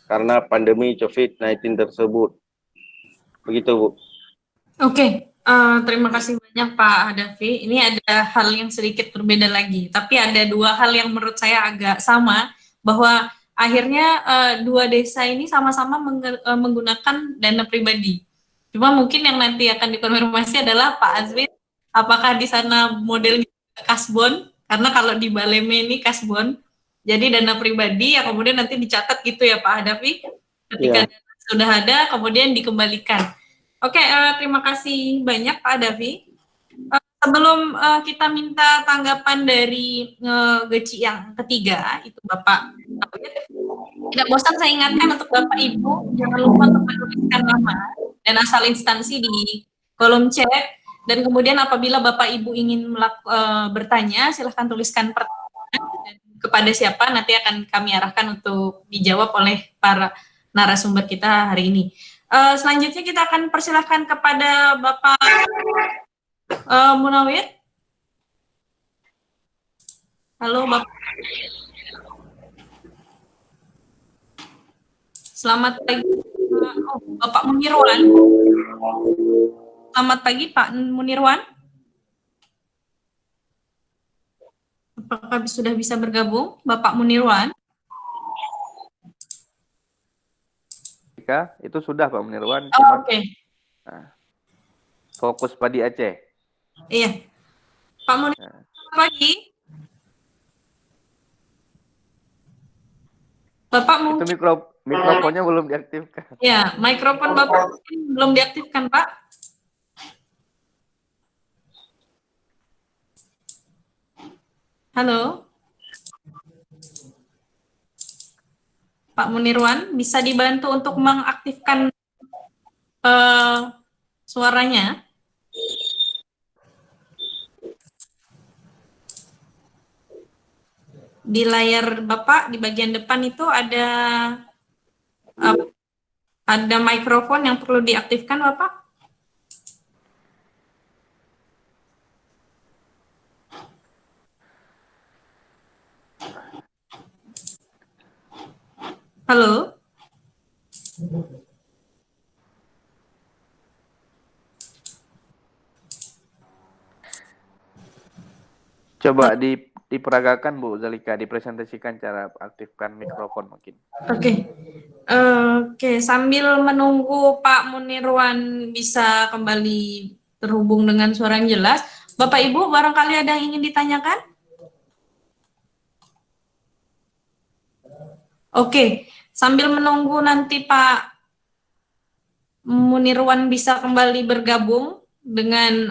karena pandemi COVID-19 tersebut. Begitu, Bu. Oke, terima kasih banyak Pak Hadafi. Ini ada hal yang sedikit berbeda lagi, tapi ada dua hal yang menurut saya agak sama, bahwa akhirnya dua desa ini sama-sama menggunakan dana pribadi. Cuma mungkin yang nanti akan dikonfirmasi adalah Pak Azwin, apakah di sana modelnya kasbon? Karena kalau di Baleme ini kasbon, jadi dana pribadi yang kemudian nanti dicatat gitu ya Pak Hadafi, ketika dana sudah ada kemudian dikembalikan. Oke, terima kasih banyak Pak Davi. Sebelum kita minta tanggapan dari Geci yang ketiga, itu Bapak, tidak bosan saya ingatkan untuk Bapak Ibu, jangan lupa untuk menuliskan nama dan asal instansi di kolom chat. Dan kemudian apabila Bapak Ibu ingin bertanya, silahkan tuliskan pertanyaan dan kepada siapa, nanti akan kami arahkan untuk dijawab oleh para narasumber kita hari ini. Selanjutnya kita akan persilahkan kepada Bapak Munawir. Halo Bapak. Selamat pagi Bapak Munirwan. Selamat pagi Pak Munirwan. Apakah sudah bisa bergabung Bapak Munirwan? Zalika, itu sudah Pak Munirwan, Oh, cuma oke. fokus Padi Aceh. Iya. Pak Munirwan, selamat pagi. Bapak Itu mungkin mikrofonnya belum diaktifkan. ya, mikrofon Bapak mungkin belum diaktifkan, Pak. Halo. Pak Munirwan, bisa dibantu untuk mengaktifkan suaranya? Di layar Bapak di bagian depan itu ada mikrofon yang perlu diaktifkan, Bapak? Halo? Coba diperagakan Bu Zalika, dipresentasikan cara aktifkan mikrofon mungkin. Oke. Oke, sambil menunggu Pak Munirwan bisa kembali terhubung dengan suara yang jelas, Bapak Ibu barangkali ada yang ingin ditanyakan? Oke, sambil menunggu nanti Pak Munirwan bisa kembali bergabung dengan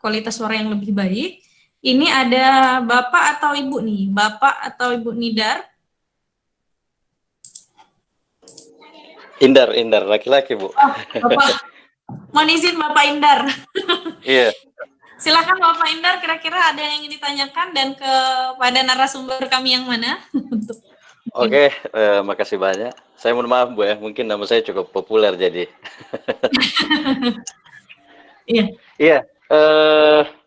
kualitas suara yang lebih baik. Ini ada Bapak atau Ibu nih, Bapak atau Ibu Nidar? Indar, laki-laki Bu. Oh, Bapak, mohon izin Bapak Indar. Iya. Silakan Bapak Indar, kira-kira ada yang ingin ditanyakan dan kepada narasumber kami yang mana? Oke, makasih banyak. Saya mohon maaf Bu ya, mungkin nama saya cukup populer jadi. Iya. Iya,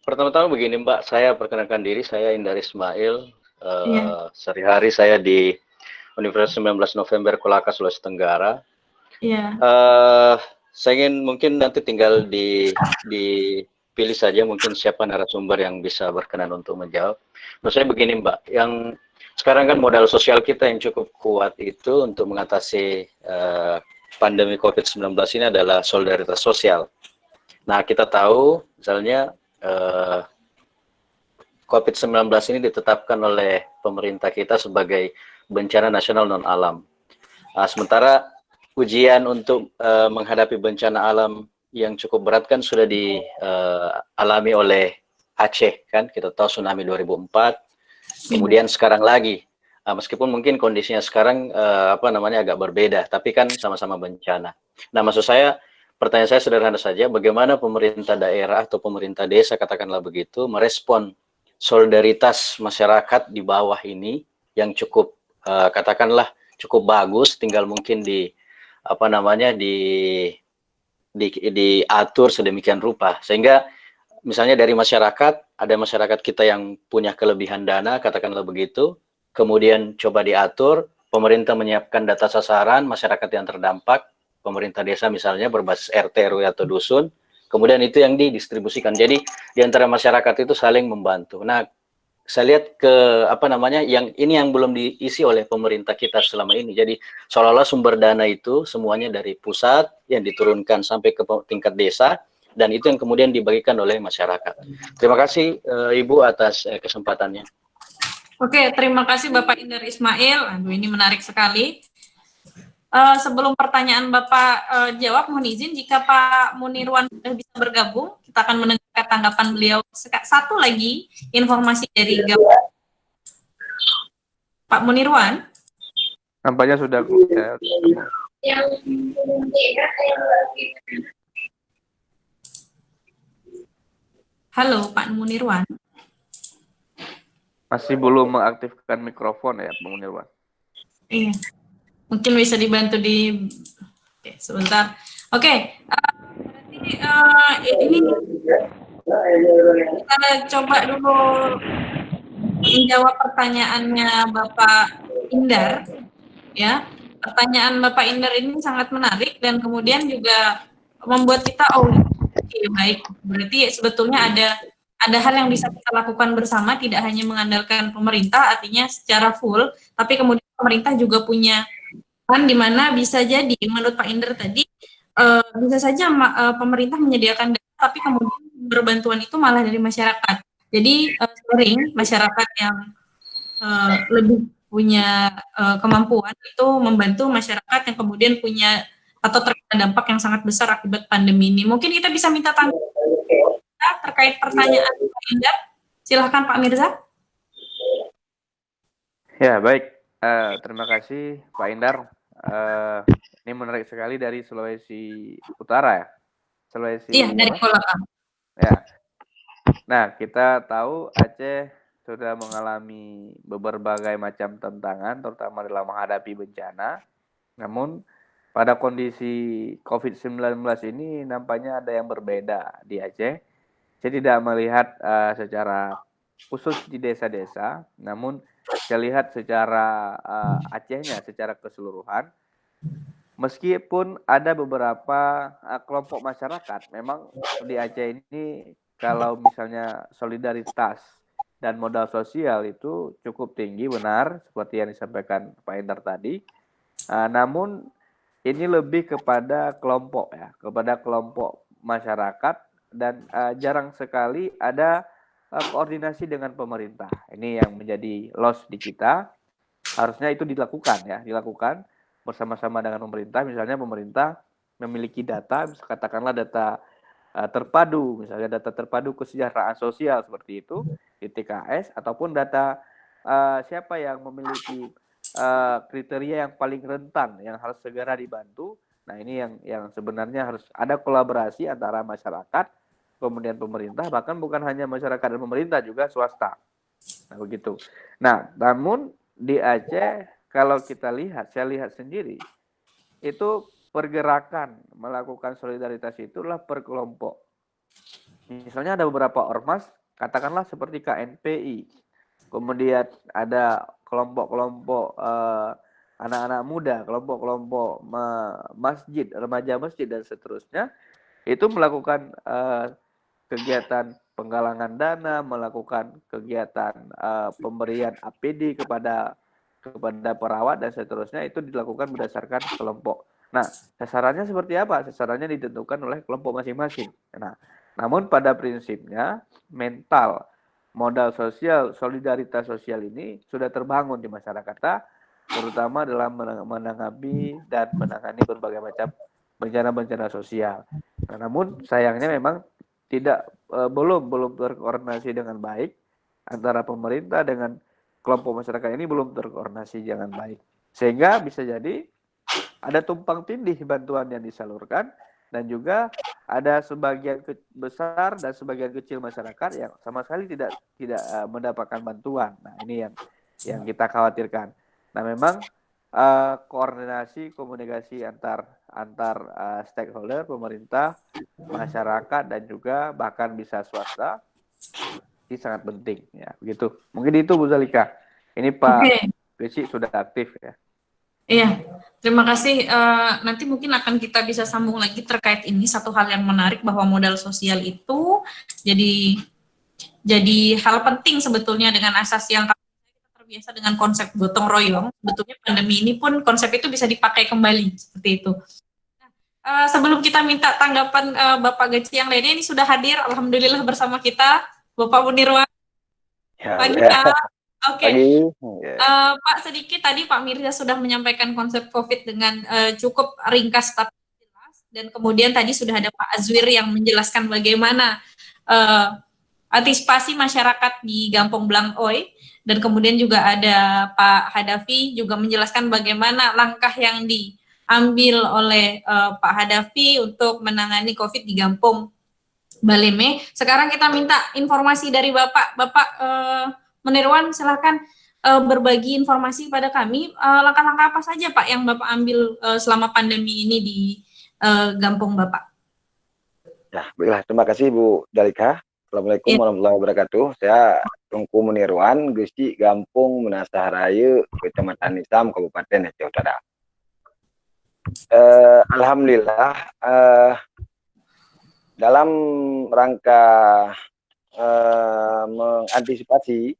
pertama-tama begini Mbak, saya perkenalkan diri, saya Indar Ismail. Iya. Sehari-hari saya di Universitas 19 November Kolaka, Sulawesi Tenggara. Iya. Saya ingin mungkin nanti tinggal dipilih saja mungkin siapa narasumber yang bisa berkenan untuk menjawab. Menurut saya begini Mbak, yang sekarang kan modal sosial kita yang cukup kuat itu untuk mengatasi pandemi COVID-19 ini adalah solidaritas sosial. Nah, kita tahu misalnya COVID-19 ini ditetapkan oleh pemerintah kita sebagai bencana nasional non-alam. Sementara ujian untuk menghadapi bencana alam yang cukup berat kan sudah dialami oleh Aceh, kan? Kita tahu tsunami 2004. Kemudian sekarang lagi, meskipun mungkin kondisinya sekarang agak berbeda, tapi kan sama-sama bencana. Nah, maksud saya, pertanyaan saya sederhana saja, bagaimana pemerintah daerah atau pemerintah desa, katakanlah begitu, merespon solidaritas masyarakat di bawah ini yang cukup katakanlah cukup bagus, tinggal mungkin diatur sedemikian rupa sehingga misalnya dari masyarakat, ada masyarakat kita yang punya kelebihan dana, katakanlah begitu, kemudian coba diatur, pemerintah menyiapkan data sasaran masyarakat yang terdampak, pemerintah desa misalnya berbasis RT, RW atau dusun, kemudian itu yang didistribusikan. Jadi di antara masyarakat itu saling membantu. Nah, saya lihat yang belum diisi oleh pemerintah kita selama ini. Jadi seolah-olah sumber dana itu semuanya dari pusat yang diturunkan sampai ke tingkat desa dan itu yang kemudian dibagikan oleh masyarakat. Terima kasih Ibu atas kesempatannya. Oke, terima kasih Bapak Indar Ismail. Aduh, ini menarik sekali. Sebelum pertanyaan Bapak jawab, mohon izin jika Pak Munirwan sudah bisa bergabung, kita akan mendengarkan tanggapan beliau. Satu lagi informasi dari Pak Munirwan. Nampaknya sudah. Halo Pak Munirwan. Masih belum mengaktifkan mikrofon ya Pak Munirwan. Iya. Mungkin bisa dibantu Oke, sebentar. Oke, berarti ini kita coba dulu menjawab pertanyaannya Bapak Indar. Ya, pertanyaan Bapak Indar ini sangat menarik dan kemudian juga membuat kita baik. Berarti sebetulnya ada hal yang bisa kita lakukan bersama, tidak hanya mengandalkan pemerintah, artinya secara full, tapi kemudian pemerintah juga punya Kan di mana bisa jadi menurut Pak Indra tadi bisa saja pemerintah menyediakan data tapi kemudian berbantuan itu malah dari masyarakat. Jadi sering masyarakat yang lebih punya kemampuan itu membantu masyarakat yang kemudian punya atau terkena dampak yang sangat besar akibat pandemi ini. Mungkin kita bisa minta tanggapan terkait pertanyaan Pak Indra. Silahkan Pak Mirza. Ya, baik. Terima kasih Pak Indar. Ini menarik sekali dari Sulawesi Utara ya. Sulawesi Iya, dari apa? Kolaka. Ya. Nah, kita tahu Aceh sudah mengalami berbagai macam tantangan, terutama dalam menghadapi bencana. Namun, pada kondisi COVID-19 ini nampaknya ada yang berbeda di Aceh. Saya tidak melihat secara khusus di desa-desa, namun saya lihat secara Acehnya secara keseluruhan. Meskipun ada beberapa kelompok masyarakat, memang di Aceh ini kalau misalnya solidaritas dan modal sosial itu cukup tinggi, benar seperti yang disampaikan Pak Endar tadi. Namun ini lebih kepada kelompok ya, kepada kelompok masyarakat dan jarang sekali ada koordinasi dengan pemerintah. Ini yang menjadi loss di kita. Harusnya itu dilakukan ya, dilakukan bersama-sama dengan pemerintah. Misalnya pemerintah memiliki data, katakanlah data terpadu, misalnya data terpadu kesejahteraan sosial seperti itu di TKS, ataupun data siapa yang memiliki kriteria yang paling rentan yang harus segera dibantu. Nah, ini yang sebenarnya harus ada kolaborasi antara masyarakat, kemudian pemerintah, bahkan bukan hanya masyarakat dan pemerintah, juga swasta. Nah, begitu. Nah, namun di Aceh kalau kita lihat, saya lihat sendiri, itu pergerakan melakukan solidaritas itulah per kelompok. Misalnya ada beberapa ormas, katakanlah seperti KNPI, kemudian ada kelompok-kelompok anak-anak muda, kelompok-kelompok masjid, remaja masjid dan seterusnya, itu melakukan kegiatan penggalangan dana, melakukan kegiatan pemberian APD kepada perawat dan seterusnya, itu dilakukan berdasarkan kelompok. Nah, sasarannya seperti apa? Sasarannya ditentukan oleh kelompok masing-masing. Nah, namun pada prinsipnya mental, modal sosial, solidaritas sosial ini sudah terbangun di masyarakat, terutama dalam menangani dan menangani berbagai macam bencana-bencana sosial. Nah, namun sayangnya memang belum terkoordinasi dengan baik antara pemerintah dengan kelompok masyarakat ini, belum terkoordinasi dengan baik, sehingga bisa jadi ada tumpang tindih bantuan yang disalurkan, dan juga ada sebagian besar dan sebagian kecil masyarakat yang sama sekali tidak mendapatkan bantuan. Nah, ini yang kita khawatirkan. Nah, memang koordinasi komunikasi antar stakeholder, pemerintah, masyarakat, dan juga bahkan bisa swasta ini sangat penting ya, begitu. Mungkin itu Bu Zalika. Ini Pak Besi sudah aktif ya. Iya, terima kasih. Nanti mungkin akan kita bisa sambung lagi terkait ini. Satu hal yang menarik bahwa modal sosial itu jadi hal penting sebetulnya dengan asas yang kita terbiasa dengan konsep gotong royong. Sebetulnya pandemi ini pun konsep itu bisa dipakai kembali seperti itu. Sebelum kita minta tanggapan Bapak Gaci yang lainnya, ini sudah hadir, alhamdulillah bersama kita, Bapak Munirwan. Pagi, Oke. Pak, sedikit tadi Pak Mirza sudah menyampaikan konsep COVID dengan cukup ringkas tapi jelas, dan kemudian tadi sudah ada Pak Azwir yang menjelaskan bagaimana antisipasi masyarakat di Gampong Blangoi, dan kemudian juga ada Pak Hadafi juga menjelaskan bagaimana langkah yang diambil oleh Pak Hadafi untuk menangani COVID di Gampong Baleme. Sekarang kita minta informasi dari Bapak Munirwan, silakan berbagi informasi pada kami, langkah-langkah apa saja Pak yang Bapak ambil selama pandemi ini di Gampong Bapak. Ya, baiklah, terima kasih Bu Dalika. Assalamualaikum warahmatullahi wabarakatuh. Saya Tungku Munirwan, Gusti Gampong Menasah Raya, Kecamatan Nisam, Kabupaten Aceh Utara. Alhamdulillah, dalam rangka mengantisipasi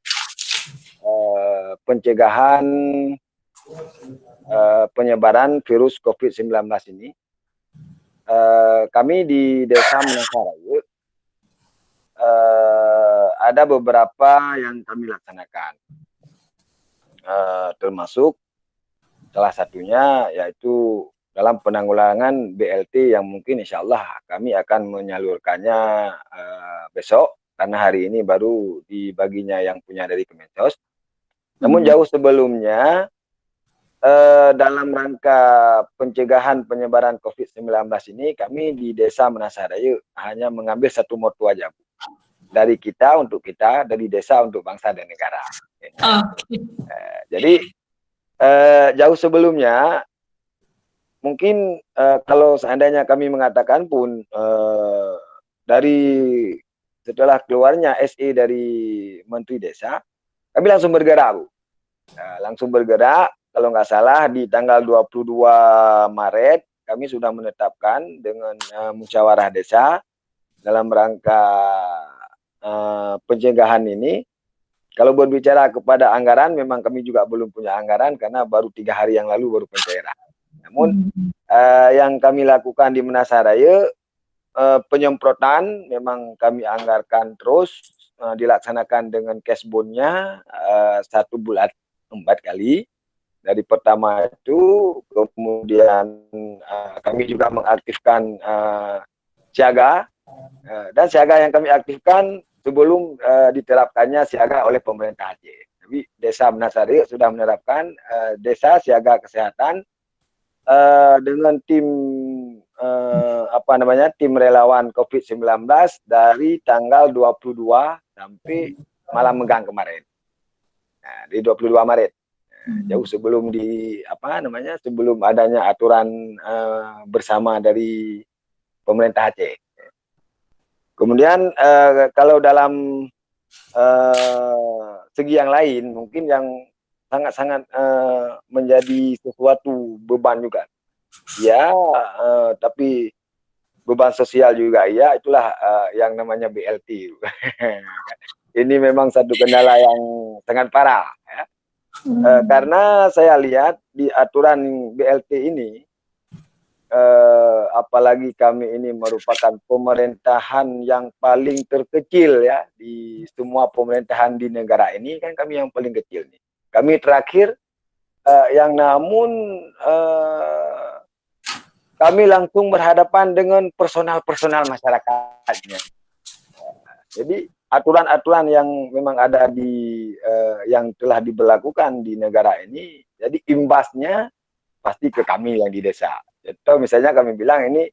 pencegahan penyebaran virus COVID-19 ini, kami di Desa Menasaraya ada beberapa yang kami laksanakan, termasuk salah satunya yaitu dalam penanggulangan BLT yang mungkin insya Allah kami akan menyalurkannya besok, karena hari ini baru dibaginya yang punya dari Kemensos. Namun jauh sebelumnya, dalam rangka pencegahan penyebaran COVID-19 ini, kami di Desa Menasaraya hanya mengambil satu moto aja, Bu. Dari kita untuk kita, dari desa untuk bangsa dan negara. Oke. Jadi jauh sebelumnya, mungkin kalau seandainya kami mengatakan pun dari setelah keluarnya SE dari Menteri Desa, kami langsung bergerak, Bu. Langsung bergerak, kalau nggak salah di tanggal 22 Maret, kami sudah menetapkan dengan musyawarah desa dalam rangka pencegahan ini. Kalau berbicara kepada anggaran, memang kami juga belum punya anggaran karena baru 3 hari yang lalu baru pencairan. Namun yang kami lakukan di Menasaraya, penyemprotan memang kami anggarkan terus dilaksanakan dengan cashbone-nya 1 bulan 4 kali. Dari pertama itu, kemudian kami juga mengaktifkan siaga, dan siaga yang kami aktifkan sebelum diterapkannya siaga oleh pemerintah Aceh. Tapi Desa Menasaraya sudah menerapkan desa siaga kesehatan dengan tim tim relawan COVID-19 dari tanggal 22 sampai malam megang kemarin. Nah, di 22 Maret. Jauh sebelum sebelum adanya aturan bersama dari pemerintah Aceh. Kemudian kalau dalam segi yang lain, mungkin yang sangat-sangat menjadi sesuatu beban juga. Ya, tapi beban sosial juga ya, itulah yang namanya BLT. Ini memang satu kendala yang sangat parah. Ya. Karena saya lihat di aturan BLT ini, apalagi kami ini merupakan pemerintahan yang paling terkecil ya di semua pemerintahan di negara ini, kan kami yang paling kecil nih. Kami terakhir yang namun kami langsung berhadapan dengan personal masyarakatnya. Jadi aturan-aturan yang memang ada di yang telah diberlakukan di negara ini, jadi imbasnya pasti ke kami yang di desa. Contoh misalnya kami bilang ini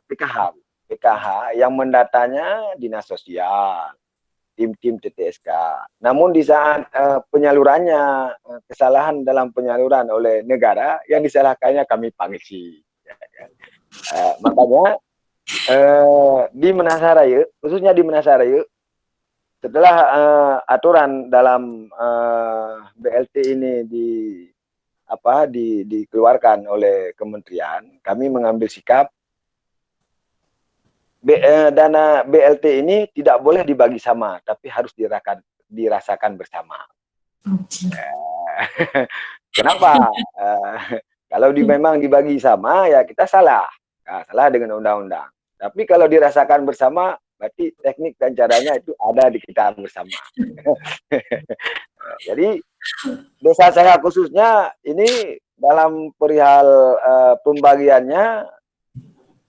PKH yang mendatanya dinas sosial, tim-tim TTSK. Namun di saat penyalurannya, kesalahan dalam penyaluran oleh negara, yang disalahkannya kami pangisi. Makanya di Menasaraya, khususnya di Menasaraya, setelah aturan dalam BLT ini dikeluarkan oleh kementerian, kami mengambil sikap dana BLT ini tidak boleh dibagi sama, tapi harus dirasakan bersama. Kenapa? Kalau memang dibagi sama, ya kita salah. Nah, salah dengan undang-undang. Tapi kalau dirasakan bersama, berarti teknik dan caranya itu ada di kita bersama. Jadi desa saya khususnya ini dalam perihal pembagiannya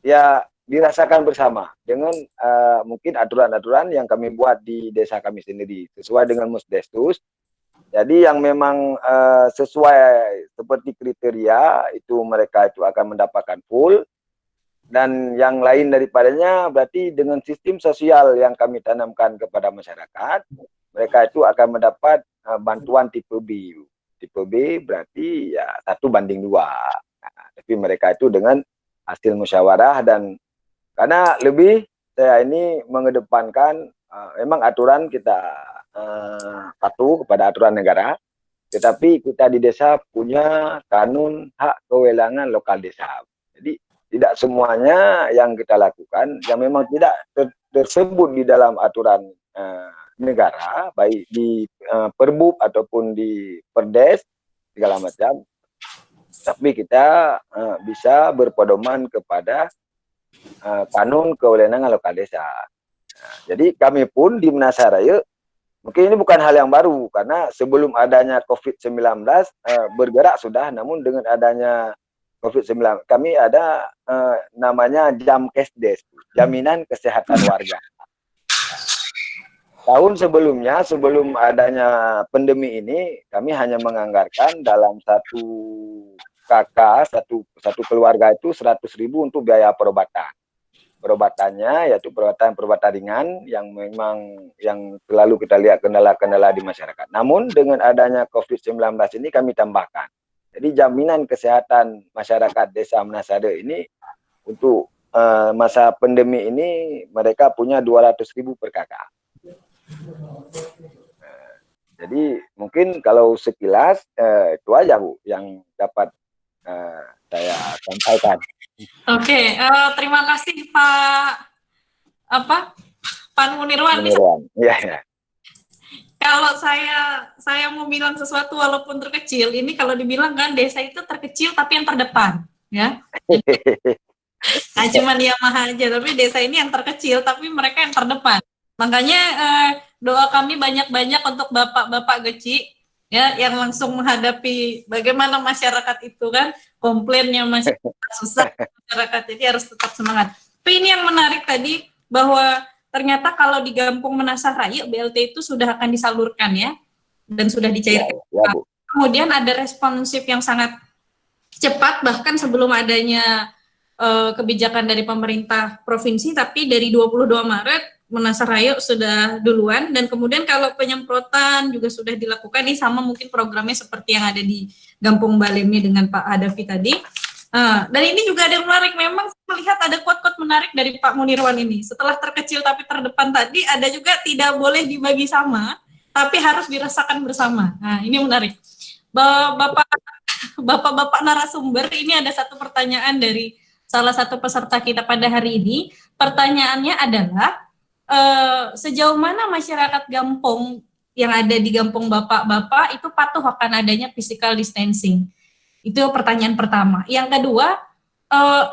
ya dirasakan bersama dengan mungkin aturan-aturan yang kami buat di desa kami sendiri sesuai dengan Musdestus. Jadi yang memang sesuai seperti kriteria itu mereka itu akan mendapatkan full, dan yang lain daripadanya berarti dengan sistem sosial yang kami tanamkan kepada masyarakat, mereka itu akan mendapat bantuan tipe B. Tipe B berarti ya 1:2. Nah, tapi mereka itu dengan hasil musyawarah, dan karena lebih saya ini mengedepankan memang aturan kita patuh kepada aturan negara, tetapi kita di desa punya kanun hak kewenangan lokal desa. Jadi tidak semuanya yang kita lakukan yang memang tidak tersebut di dalam aturan negara, baik di Perbub ataupun di Perdes, segala macam. Tapi kita bisa berpedoman kepada kanun kewenangan lokal desa. Jadi kami pun di Menasaraya, mungkin ini bukan hal yang baru, karena sebelum adanya COVID-19 bergerak sudah, namun dengan adanya COVID-19, kami ada namanya Jamkesdes, Jaminan Kesehatan Warga. Tahun sebelumnya, sebelum adanya pandemi ini, kami hanya menganggarkan dalam satu kakak, satu keluarga itu 100.000 untuk biaya perobatan. Perobatannya yaitu perobatan ringan yang memang yang selalu kita lihat kendala-kendala di masyarakat. Namun dengan adanya COVID-19 ini kami tambahkan. Jadi jaminan kesehatan masyarakat Desa Menasaraya ini untuk masa pandemi ini mereka punya 200.000 per kakak. Jadi mungkin kalau sekilas itu aja Bu yang dapat saya sampaikan. Oke, terima kasih Pak Munirwan. Ya. Kalau saya mau bilang sesuatu walaupun terkecil, ini kalau dibilang kan desa itu terkecil tapi yang terdepan, ya. Nah, cuman Yamaha aja, tapi desa ini yang terkecil tapi mereka yang terdepan. Makanya doa kami banyak-banyak untuk bapak-bapak Geci, ya, yang langsung menghadapi bagaimana masyarakat itu kan komplainnya masih susah, masyarakat jadi harus tetap semangat. Tapi ini yang menarik tadi bahwa ternyata kalau di Gampung Menasaraya BLT itu sudah akan disalurkan ya dan sudah dicairkan. Ya, Bu. Kemudian ada responsif yang sangat cepat bahkan sebelum adanya kebijakan dari pemerintah provinsi, tapi dari 22 Maret Menasaraya sudah duluan, dan kemudian kalau penyemprotan juga sudah dilakukan, ini sama mungkin programnya seperti yang ada di Gampung Balemi dengan Pak Hadafi tadi. Dan ini juga ada yang menarik, memang melihat ada quote-quote menarik dari Pak Munirwan ini. Setelah terkecil tapi terdepan tadi, ada juga tidak boleh dibagi sama, tapi harus dirasakan bersama. Nah, ini menarik. Bapak-bapak narasumber, ini ada satu pertanyaan dari salah satu peserta kita pada hari ini. Pertanyaannya adalah, sejauh mana masyarakat Gampong yang ada di Gampong Bapak-bapak itu patuh akan adanya physical distancing? Itu pertanyaan pertama. Yang kedua,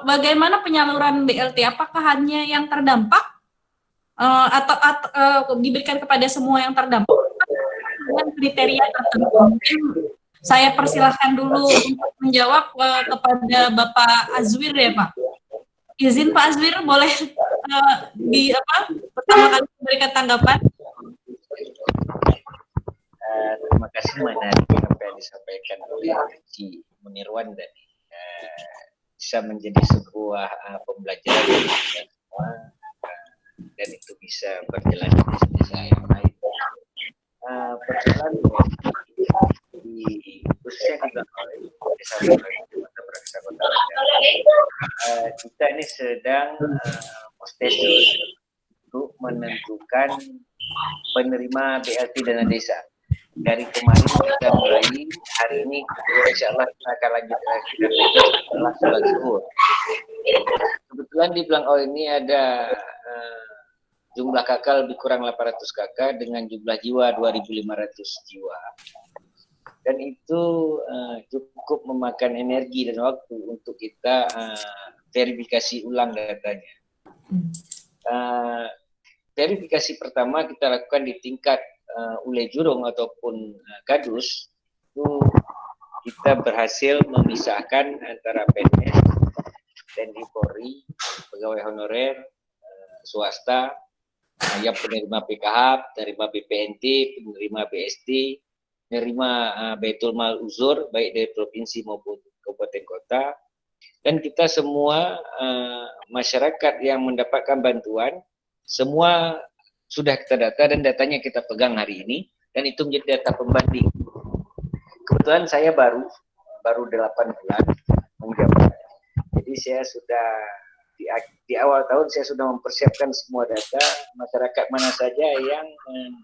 bagaimana penyaluran BLT? Apakah hanya yang terdampak atau diberikan kepada semua yang terdampak dengan kriteria tertentu? Mungkin saya persilahkan dulu untuk menjawab kepada Bapak Azwir ya Pak. Izin Pak Azwir, boleh pertama kali memberikan tanggapan? Terima kasih menarik apa yang disampaikan oleh Haji Munirwan tadi. Bisa menjadi sebuah pembelajaran bagi kita semua, dan itu bisa berjalan di desa yang lain. Persoalan di khususnya di desa Peraksa Kota kita ini sedang posisi untuk menentukan penerima BLT dana desa. Dari kemarin kita mulai, hari ini insya Allah kita akan lanjut lagi setelah sholat zuhur. Kebetulan di Blangau ini ada jumlah kakak lebih kurang 800 kakak dengan jumlah jiwa 2.500 jiwa. Dan itu cukup memakan energi dan waktu untuk kita verifikasi ulang datanya. Verifikasi pertama kita lakukan di tingkat Ule Jurong ataupun Kadus, itu kita berhasil memisahkan antara PNS, TNI Polri, pegawai honorer, swasta, yang penerima PKH, penerima BPNT, penerima BST, penerima Baitul Mal Uzur, baik dari provinsi maupun kabupaten kota, dan kita semua masyarakat yang mendapatkan bantuan, semua sudah kita data dan datanya kita pegang hari ini, dan itu menjadi data pembanding. Kebetulan saya baru 8 bulan menjabat, jadi saya sudah di awal tahun saya sudah mempersiapkan semua data masyarakat mana saja yang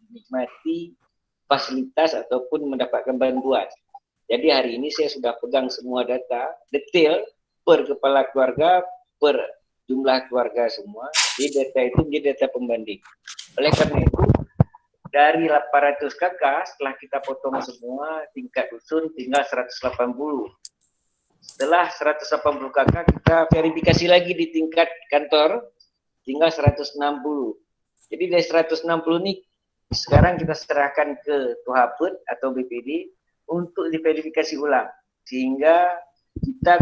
menikmati fasilitas ataupun mendapatkan bantuan. Jadi hari ini saya sudah pegang semua data detail per kepala keluarga, per jumlah keluarga semua. Jadi data itu menjadi data pembanding. Oleh karena itu, dari 800 kakak setelah kita potong semua tingkat dusun tinggal 180. Setelah 180 kakak kita verifikasi lagi di tingkat kantor tinggal 160. Jadi dari 160 ini sekarang kita serahkan ke Tuhaput atau BPD untuk diverifikasi ulang sehingga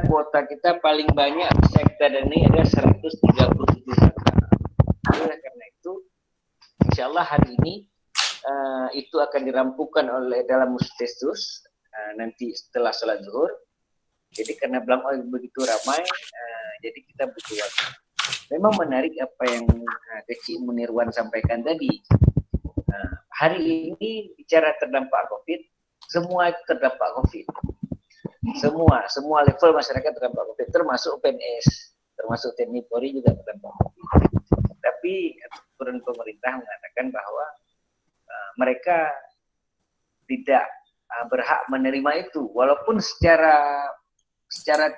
kuota kita paling banyak bisa kita danai ada 137 kakak. Oleh karena itu insya Allah hari ini itu akan dirampungkan oleh dalam Musdestus nanti setelah sholat zuhur. Jadi karena Blangoi begitu ramai, jadi kita butuh waktu. Memang menarik apa yang Kecik Munirwan sampaikan tadi. Hari ini bicara terdampak COVID, semua itu terdampak COVID. Semua level masyarakat terdampak COVID, termasuk PNS, termasuk TNI Polri juga terdampak COVID. Tapi aturan pemerintah mengatakan bahwa mereka tidak berhak menerima itu, walaupun secara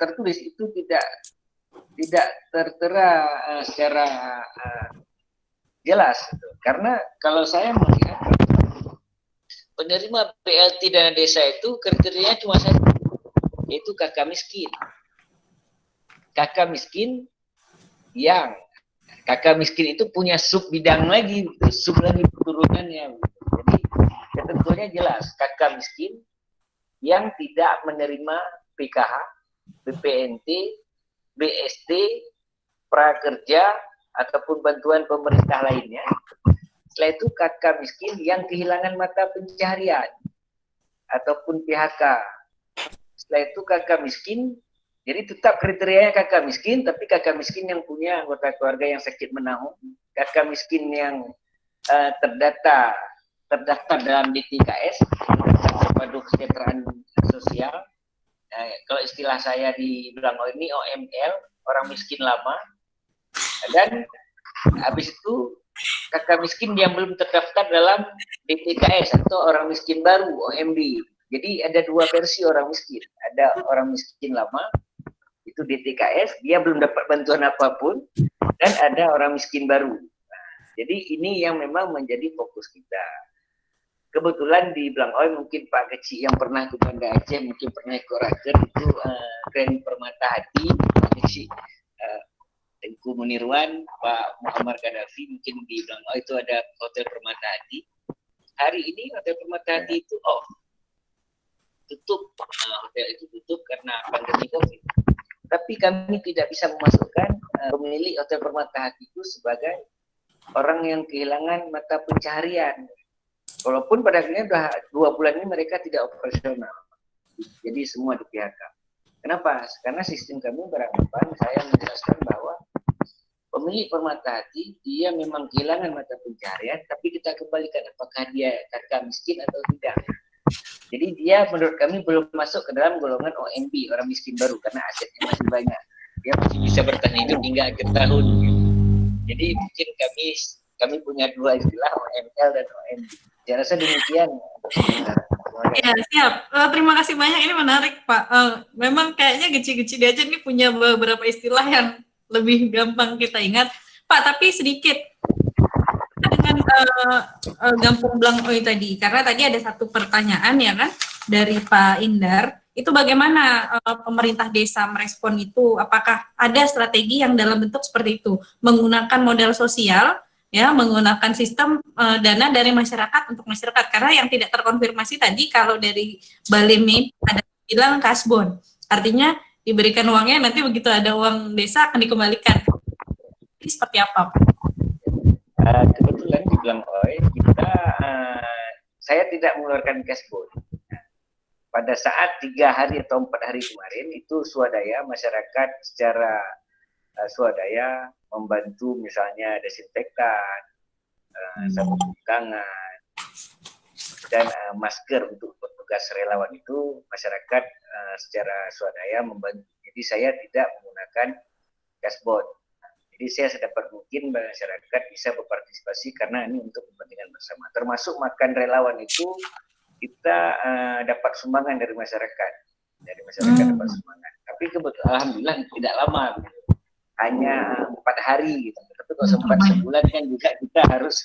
tertulis itu tidak tertera secara jelas. Karena kalau saya melihat penerima BLT dana desa itu kriterianya cuma satu, yaitu kakak miskin. Kakak miskin yang kakak miskin itu punya sub bidang lagi, sub lagi turunannya. Jadi ketentuannya jelas, kakak miskin yang tidak menerima PKH, BPNT, BST, prakerja, ataupun bantuan pemerintah lainnya. Setelah itu kakak miskin yang kehilangan mata pencaharian ataupun PHK. Setelah itu kakak miskin, jadi tetap kriterianya kakak miskin, tapi kakak miskin yang punya anggota keluarga yang sakit menahun, kakak miskin yang terdaftar dalam DTKS, Terpadu Kesejahteraan Sosial. Kalau istilah saya di Blangoi ini OML, orang miskin lama. Dan habis itu kakak miskin yang belum terdaftar dalam DTKS atau orang miskin baru, OMB. Jadi ada dua versi orang miskin. Ada orang miskin lama, itu DTKS, dia belum dapat bantuan apapun, dan ada orang miskin baru. Jadi ini yang memang menjadi fokus kita. Kebetulan di Blangoi mungkin Pak Kecik yang pernah ke Banda Aceh, mungkin pernah ke Raker, itu Grand Permata Hati, Pak Kecik, Tengku Munirwan, Pak Muhammad Gaddafi, mungkin di Blangoi itu ada Hotel Permata Hati. Hari ini Hotel Permata Hati itu off, tutup, hotel itu tutup karena pandemi COVID. Tapi kami tidak bisa memasukkan pemilik Hotel Permata Hati itu sebagai orang yang kehilangan mata pencaharian. Walaupun pada akhirnya sudah 2 bulan ini mereka tidak operasional. Jadi semua di PHK. Kenapa? Karena sistem kami beranggapan, saya menjelaskan bahwa pemilik Permata Hati, dia memang kehilangan mata pencaharian, tapi kita kembalikan apakah dia kakak miskin atau tidak. Jadi dia menurut kami belum masuk ke dalam golongan OMB, orang miskin baru, karena asetnya masih banyak. Dia masih bisa bertahan hidup hingga akhir tahun. Jadi mungkin kami punya dua istilah, OML dan OMB. Saya rasa demikian. Ya, siap. Terima kasih banyak, ini menarik Pak. Memang kayaknya Geci-Geci Diajen ini punya beberapa istilah yang lebih gampang kita ingat. Pak, tapi sedikit dengan Gampung Blangoi tadi, karena tadi ada satu pertanyaan ya kan dari Pak Indar, itu bagaimana pemerintah desa merespon itu? Apakah ada strategi yang dalam bentuk seperti itu, menggunakan model sosial, ya, menggunakan sistem dana dari masyarakat untuk masyarakat? Karena yang tidak terkonfirmasi tadi kalau dari Balimi ada bilang kasbon, artinya diberikan uangnya, nanti begitu ada uang desa akan dikembalikan. Ini seperti apa, Pak? Kebetulan di Blangoi saya tidak mengeluarkan kasbon. Pada saat 3 hari atau 4 hari kemarin itu swadaya masyarakat secara swadaya membantu misalnya desinfektan, sabun tangan, dan masker untuk petugas relawan itu masyarakat secara swadaya membantu. Jadi saya tidak menggunakan kasbon. Jadi saya sedapat mungkin masyarakat bisa berpartisipasi karena ini untuk kepentingan bersama. Termasuk makan relawan itu kita dapat sumbangan dari masyarakat. Dapat sumbangan. Tapi kebetulan alhamdulillah tidak lama. Gitu. Hanya 4 hari gitu. Tapi kalau sempat sebulan kan juga kita harus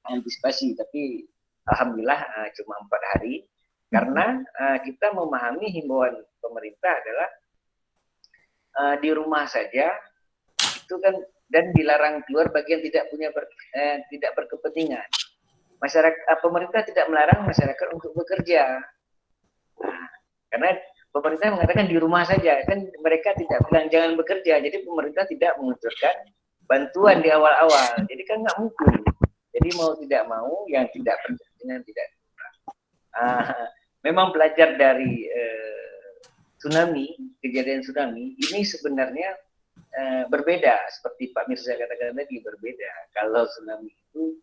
antisipasi, tapi alhamdulillah cuma 4 hari karena kita memahami himbauan pemerintah adalah di rumah saja itu kan, dan dilarang keluar bagi yang tidak berkepentingan. Pemerintah tidak melarang masyarakat untuk bekerja. Karena pemerintah mengatakan di rumah saja, kan mereka tidak bilang jangan bekerja, jadi pemerintah tidak mengucurkan bantuan di awal-awal, jadi kan nggak mungkin. Jadi mau tidak mau yang tidak berkepentingan tidak. Memang belajar dari kejadian tsunami ini sebenarnya berbeda, seperti Pak Mirza katakan tadi, berbeda. Kalau tsunami itu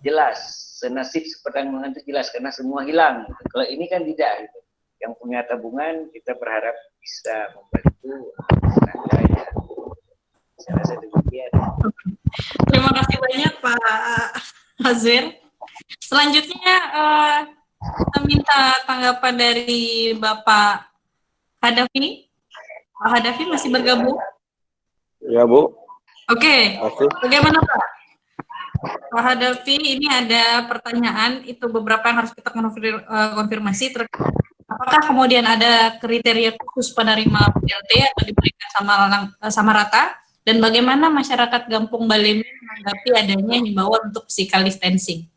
jelas, senasib seperanggungan itu jelas karena semua hilang. Kalau ini kan tidak. Gitu. Yang punya tabungan kita berharap bisa membantu tenaga. Saya rasa demikian. Terima kasih banyak Pak Azwir. Selanjutnya kita minta tanggapan dari Bapak Hadafi. Pak Hadafi masih bergabung? Ya, Bu. Oke. Masih. Bagaimana Pak? Pak Hadafi, ini ada pertanyaan, itu beberapa yang harus kita konfirmasi. Apakah kemudian ada kriteria khusus penerima BLT atau diberikan sama rata? Dan bagaimana masyarakat Gampung Balemi menanggapi adanya himbauan untuk physical distancing?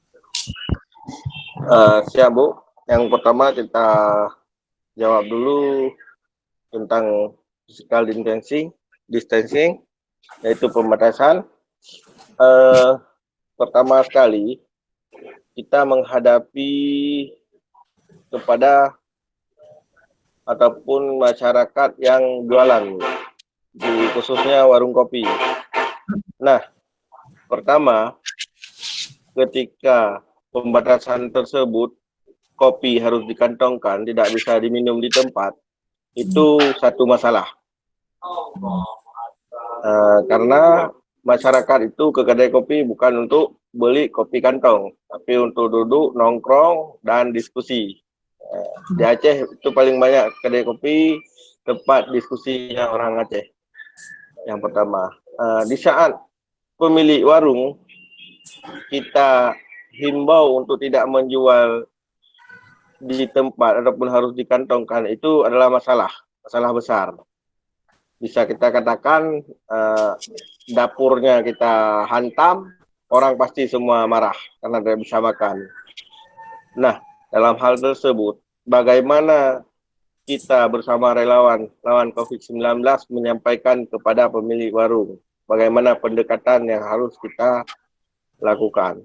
Siap, Bu. Yang pertama kita jawab dulu tentang physical distancing, yaitu pembatasan. Pertama sekali kita menghadapi kepada ataupun masyarakat yang jualan, khususnya warung kopi. Nah, pertama ketika pembatasan tersebut kopi harus dikantongkan, tidak bisa diminum di tempat, itu satu masalah. Karena masyarakat itu ke kedai kopi bukan untuk beli kopi kantong, tapi untuk duduk, nongkrong, dan diskusi. Di Aceh itu paling banyak kedai kopi, tempat diskusinya orang Aceh. Yang pertama, di saat pemilik warung, kita himbau untuk tidak menjual di tempat ataupun harus dikantongkan, itu adalah masalah besar. Bisa kita katakan dapurnya kita hantam, orang pasti semua marah karena tidak bisa makan. Nah, dalam hal tersebut, bagaimana kita bersama lawan COVID-19 menyampaikan kepada pemilik warung, bagaimana pendekatan yang harus kita lakukan.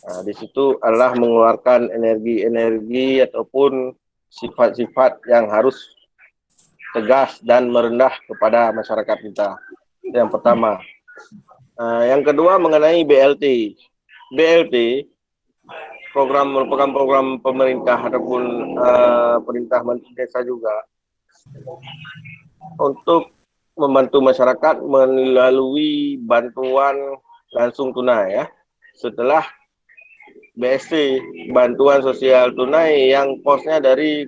Nah, di situ adalah mengeluarkan energi ataupun sifat-sifat yang harus tegas dan merendah kepada masyarakat kita. Yang pertama. Yang kedua mengenai BLT. BLT merupakan program pemerintah ataupun perintah Menteri Desa juga untuk membantu masyarakat melalui bantuan langsung tunai ya. Setelah BST, bantuan sosial tunai yang posnya dari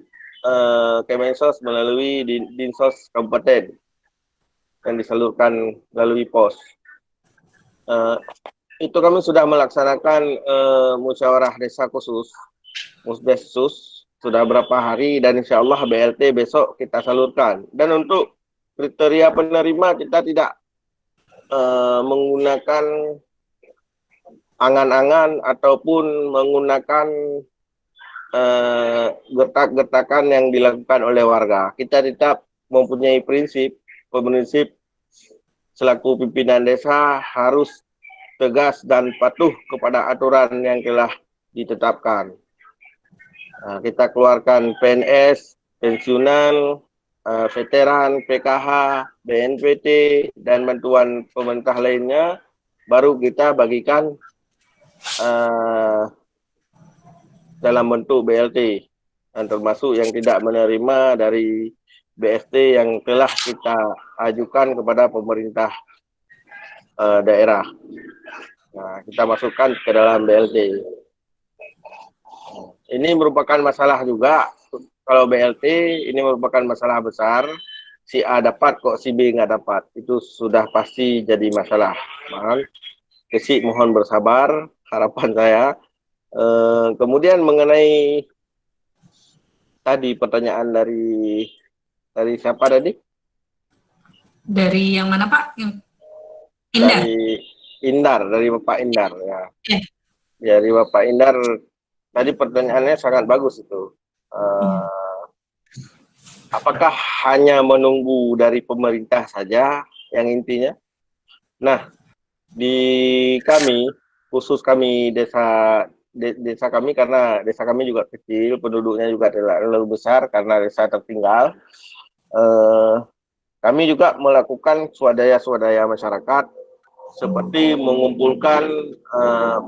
Kemensos melalui Dinsos Kabupaten yang disalurkan melalui pos. Itu kami sudah melaksanakan musyawarah desa khusus, musdesus, sudah berapa hari, dan insya Allah BLT besok kita salurkan. Dan untuk kriteria penerima kita tidak menggunakan angan-angan ataupun menggunakan gertak-gertakan yang dilakukan oleh warga. Kita tetap mempunyai prinsip selaku pimpinan desa harus tegas dan patuh kepada aturan yang telah ditetapkan. Kita keluarkan PNS, pensiunan, veteran, PKH, BNPT, dan bantuan pemerintah lainnya, baru kita bagikan dalam bentuk BLT, dan termasuk yang tidak menerima dari BST yang telah kita ajukan kepada pemerintah daerah. Nah, kita masukkan ke dalam BLT. Ini merupakan masalah juga, kalau BLT ini merupakan masalah besar, si A dapat kok si B nggak dapat, itu sudah pasti jadi masalah. Mohon bersabar, harapan saya. Kemudian mengenai tadi pertanyaan dari siapa tadi? Dari yang mana Pak? Yang Indar. Dari Bapak Indar ya. Ya. Dari Bapak Indar tadi pertanyaannya sangat bagus itu. Apakah hanya menunggu dari pemerintah saja yang intinya? Nah, di kami, khusus kami desa kami, karena desa kami juga kecil, penduduknya juga tidak terlalu besar karena desa tertinggal. Kami juga melakukan swadaya masyarakat seperti mengumpulkan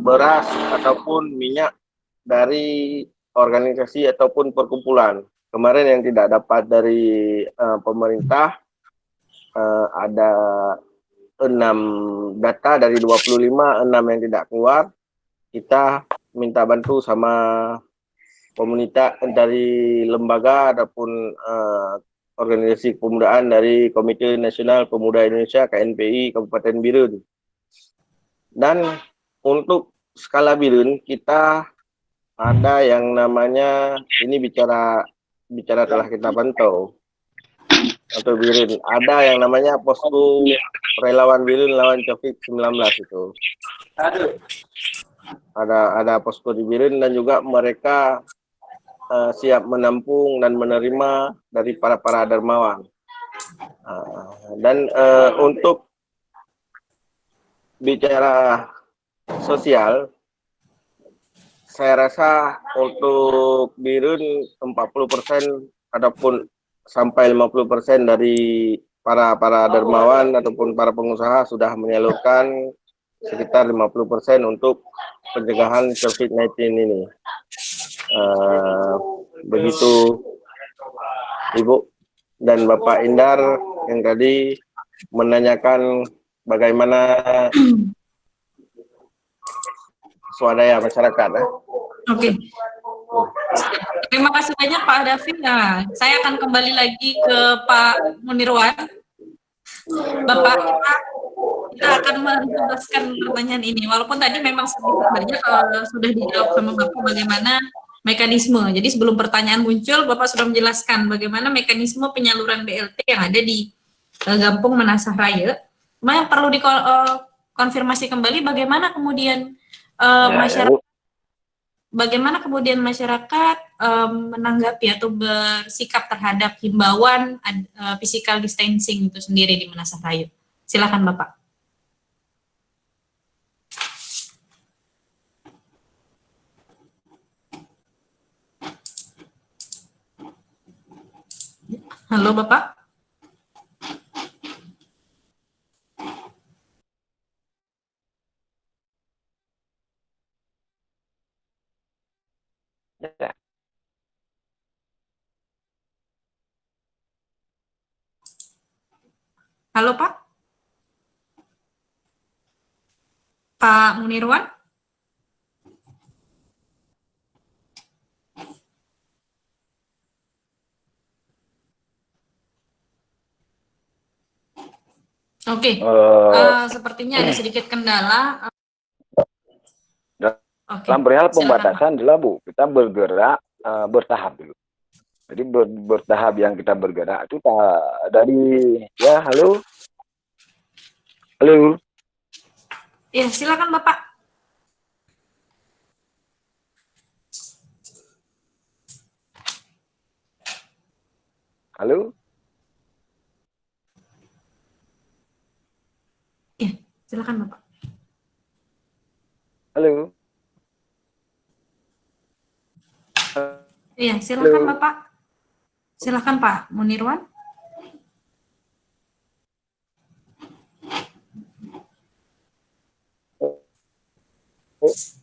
beras ataupun minyak dari organisasi ataupun perkumpulan. Kemarin yang tidak dapat dari pemerintah ada 6 data dari 25, 6 yang tidak keluar. Kita minta bantu sama komunitas dari lembaga ataupun organisasi kepemudaan dari Komite Nasional Pemuda Indonesia KNPI Kabupaten Birun. Dan untuk skala Birun kita ada yang namanya, ini bicara telah kita pantau untuk Birun, ada yang namanya posko relawan Birun lawan COVID-19 itu. Ada posko di Birun dan juga mereka siap menampung dan menerima dari para dermawan. Dan untuk bicara sosial, saya rasa untuk Birun 40% ataupun sampai 50% dari para dermawan ataupun para pengusaha sudah menyalurkan sekitar 50% untuk pencegahan COVID-19 ini. Begitu Ibu dan Bapak Indar yang tadi menanyakan bagaimana swadaya masyarakat. Oke. Terima kasih banyak Pak David. Nah, saya akan kembali lagi ke Pak Munirwan. Bapak, kita akan menjelaskan pertanyaan ini. Walaupun tadi memang sedikit banyak sudah dijawab sama Bapak bagaimana mekanisme. Jadi sebelum pertanyaan muncul, Bapak sudah menjelaskan bagaimana mekanisme penyaluran BLT yang ada di Gampung Menasah Raya. Cuma yang perlu dikonfirmasi kembali bagaimana kemudian masyarakat, bagaimana kemudian masyarakat menanggapi atau bersikap terhadap himbauan physical distancing itu sendiri di Menasah Raya. Silakan Bapak. Halo Bapak. Ya. Halo Pak. Pak Munirwan. Oke, sepertinya ada sedikit kendala. Dalam perihal pembatasan jelas Bu, kita bergerak bertahap dulu. Jadi bertahap yang kita bergerak itu dari ya halo. Ya silakan Bapak. Halo. Ya silakan Bapak. Halo. Iya, silakan Bapak. Silakan Pak Munirwan.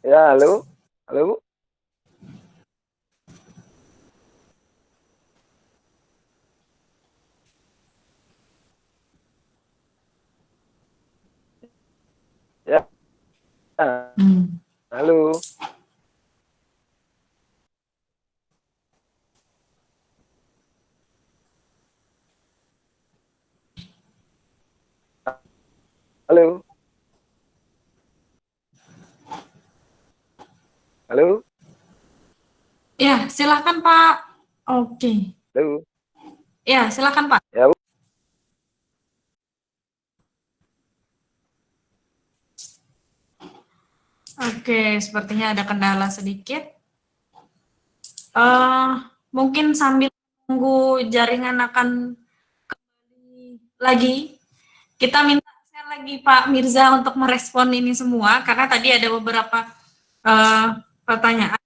Ya, halo. Halo, Bu. Ya. Halo. Halo. Halo? Ya, silakan Pak. Oke. Halo? Ya, silakan Pak. Ya, Bu. Oke, sepertinya ada kendala sedikit. Eh, Mungkin sambil menunggu jaringan akan kembali lagi, kita minta share lagi Pak Mirza untuk merespon ini semua, karena tadi ada beberapa eh, pertanyaan,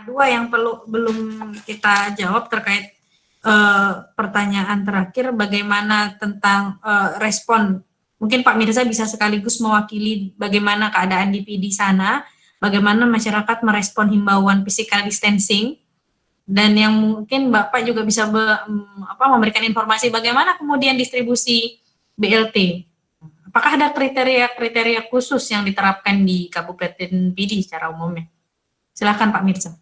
dua yang belum kita jawab terkait pertanyaan terakhir, bagaimana tentang respon. Mungkin Pak Mirza bisa sekaligus mewakili bagaimana keadaan di sana, bagaimana masyarakat merespon himbauan physical distancing, dan yang mungkin Bapak juga bisa memberikan informasi bagaimana kemudian distribusi BLT. Apakah ada kriteria-kriteria khusus yang diterapkan di Kabupaten Pidi secara umumnya? Silakan Pak Mirza.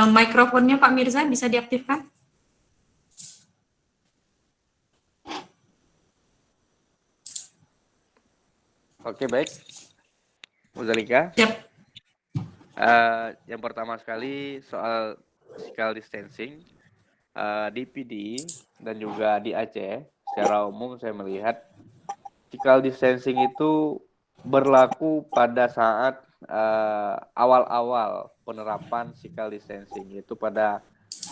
Mikrofonnya Pak Mirza bisa diaktifkan? Oke, baik. Muzalika. Siap. Yang pertama sekali soal physical distancing di PD dan juga di Aceh, secara umum saya melihat physical distancing itu berlaku pada saat awal-awal penerapan physical distancing, yaitu pada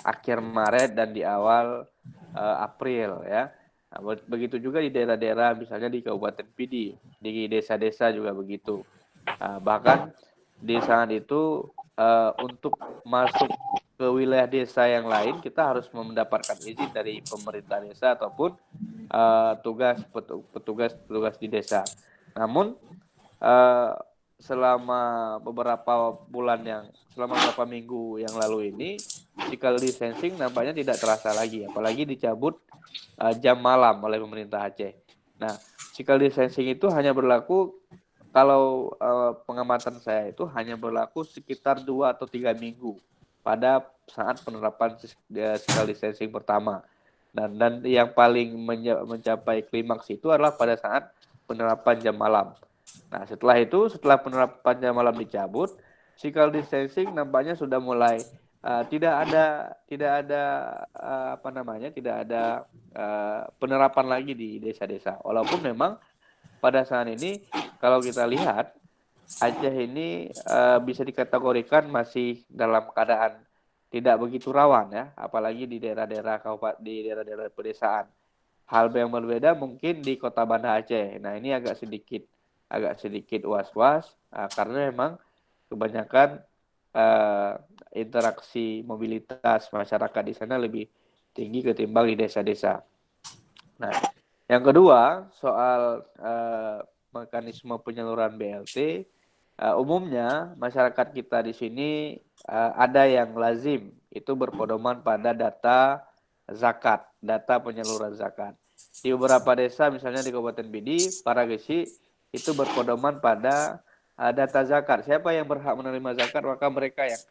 akhir Maret dan di awal April ya. Nah, begitu juga di daerah-daerah, misalnya di Kabupaten PD, di desa-desa juga begitu. Bahkan di saat itu untuk masuk ke wilayah desa yang lain, kita harus mendapatkan izin dari pemerintah desa ataupun petugas di desa. Namun selama beberapa minggu yang lalu ini, physical distancing nampaknya tidak terasa lagi, apalagi dicabut jam malam oleh pemerintah Aceh. Nah, physical distancing itu hanya berlaku, kalau pengamatan saya itu hanya berlaku sekitar 2 atau 3 minggu pada saat penerapan physical distancing pertama. Dan yang paling mencapai klimaks itu adalah pada saat penerapan jam malam. Nah, setelah penerapan jam malam dicabut, physical distancing nampaknya sudah mulai tidak ada penerapan lagi di desa-desa. Walaupun memang pada saat ini kalau kita lihat Aceh ini bisa dikategorikan masih dalam keadaan tidak begitu rawan ya, apalagi di daerah-daerah kabupaten, di daerah-daerah pedesaan. Hal yang berbeda mungkin di Kota Banda Aceh. Nah, ini agak sedikit was-was karena memang kebanyakan interaksi mobilitas masyarakat di sana lebih tinggi ketimbang di desa-desa. Nah, yang kedua soal mekanisme penyaluran BLT, umumnya masyarakat kita di sini ada yang lazim itu berpedoman pada data zakat, data penyaluran zakat. Di beberapa desa, misalnya di Kabupaten Pidi, Paragesi, itu berpedoman pada data zakat. Siapa yang berhak menerima zakat, maka mereka yang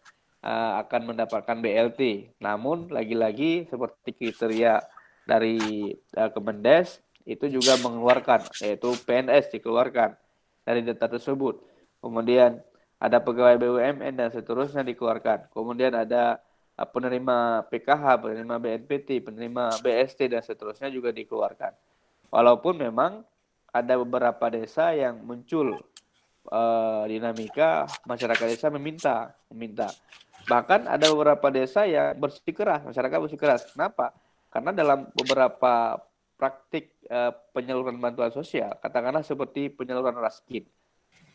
akan mendapatkan BLT. Namun, lagi-lagi seperti kriteria dari Kemendes, itu juga mengeluarkan, yaitu PNS dikeluarkan dari data tersebut. Kemudian ada pegawai BUMN dan seterusnya dikeluarkan. Kemudian ada penerima PKH, penerima BNPT, penerima BST, dan seterusnya juga dikeluarkan. Walaupun memang ada beberapa desa yang muncul dinamika masyarakat desa meminta. Bahkan ada beberapa desa yang bersikeras, masyarakat bersikeras. Kenapa? Karena dalam beberapa praktik penyaluran bantuan sosial, katakanlah seperti penyaluran raskin.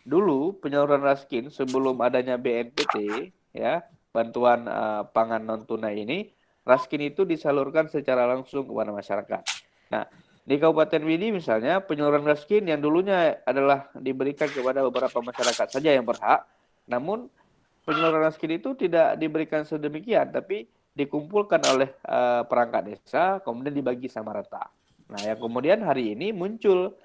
Dulu penyaluran raskin sebelum adanya BNPT, ya, bantuan pangan non tunai ini, raskin itu disalurkan secara langsung kepada masyarakat. Nah, di Kabupaten Pidi misalnya, penyaluran raskin yang dulunya adalah diberikan kepada beberapa masyarakat saja yang berhak, namun penyaluran raskin itu tidak diberikan sedemikian, tapi dikumpulkan oleh perangkat desa, kemudian dibagi sama rata. Nah, yang kemudian hari ini muncul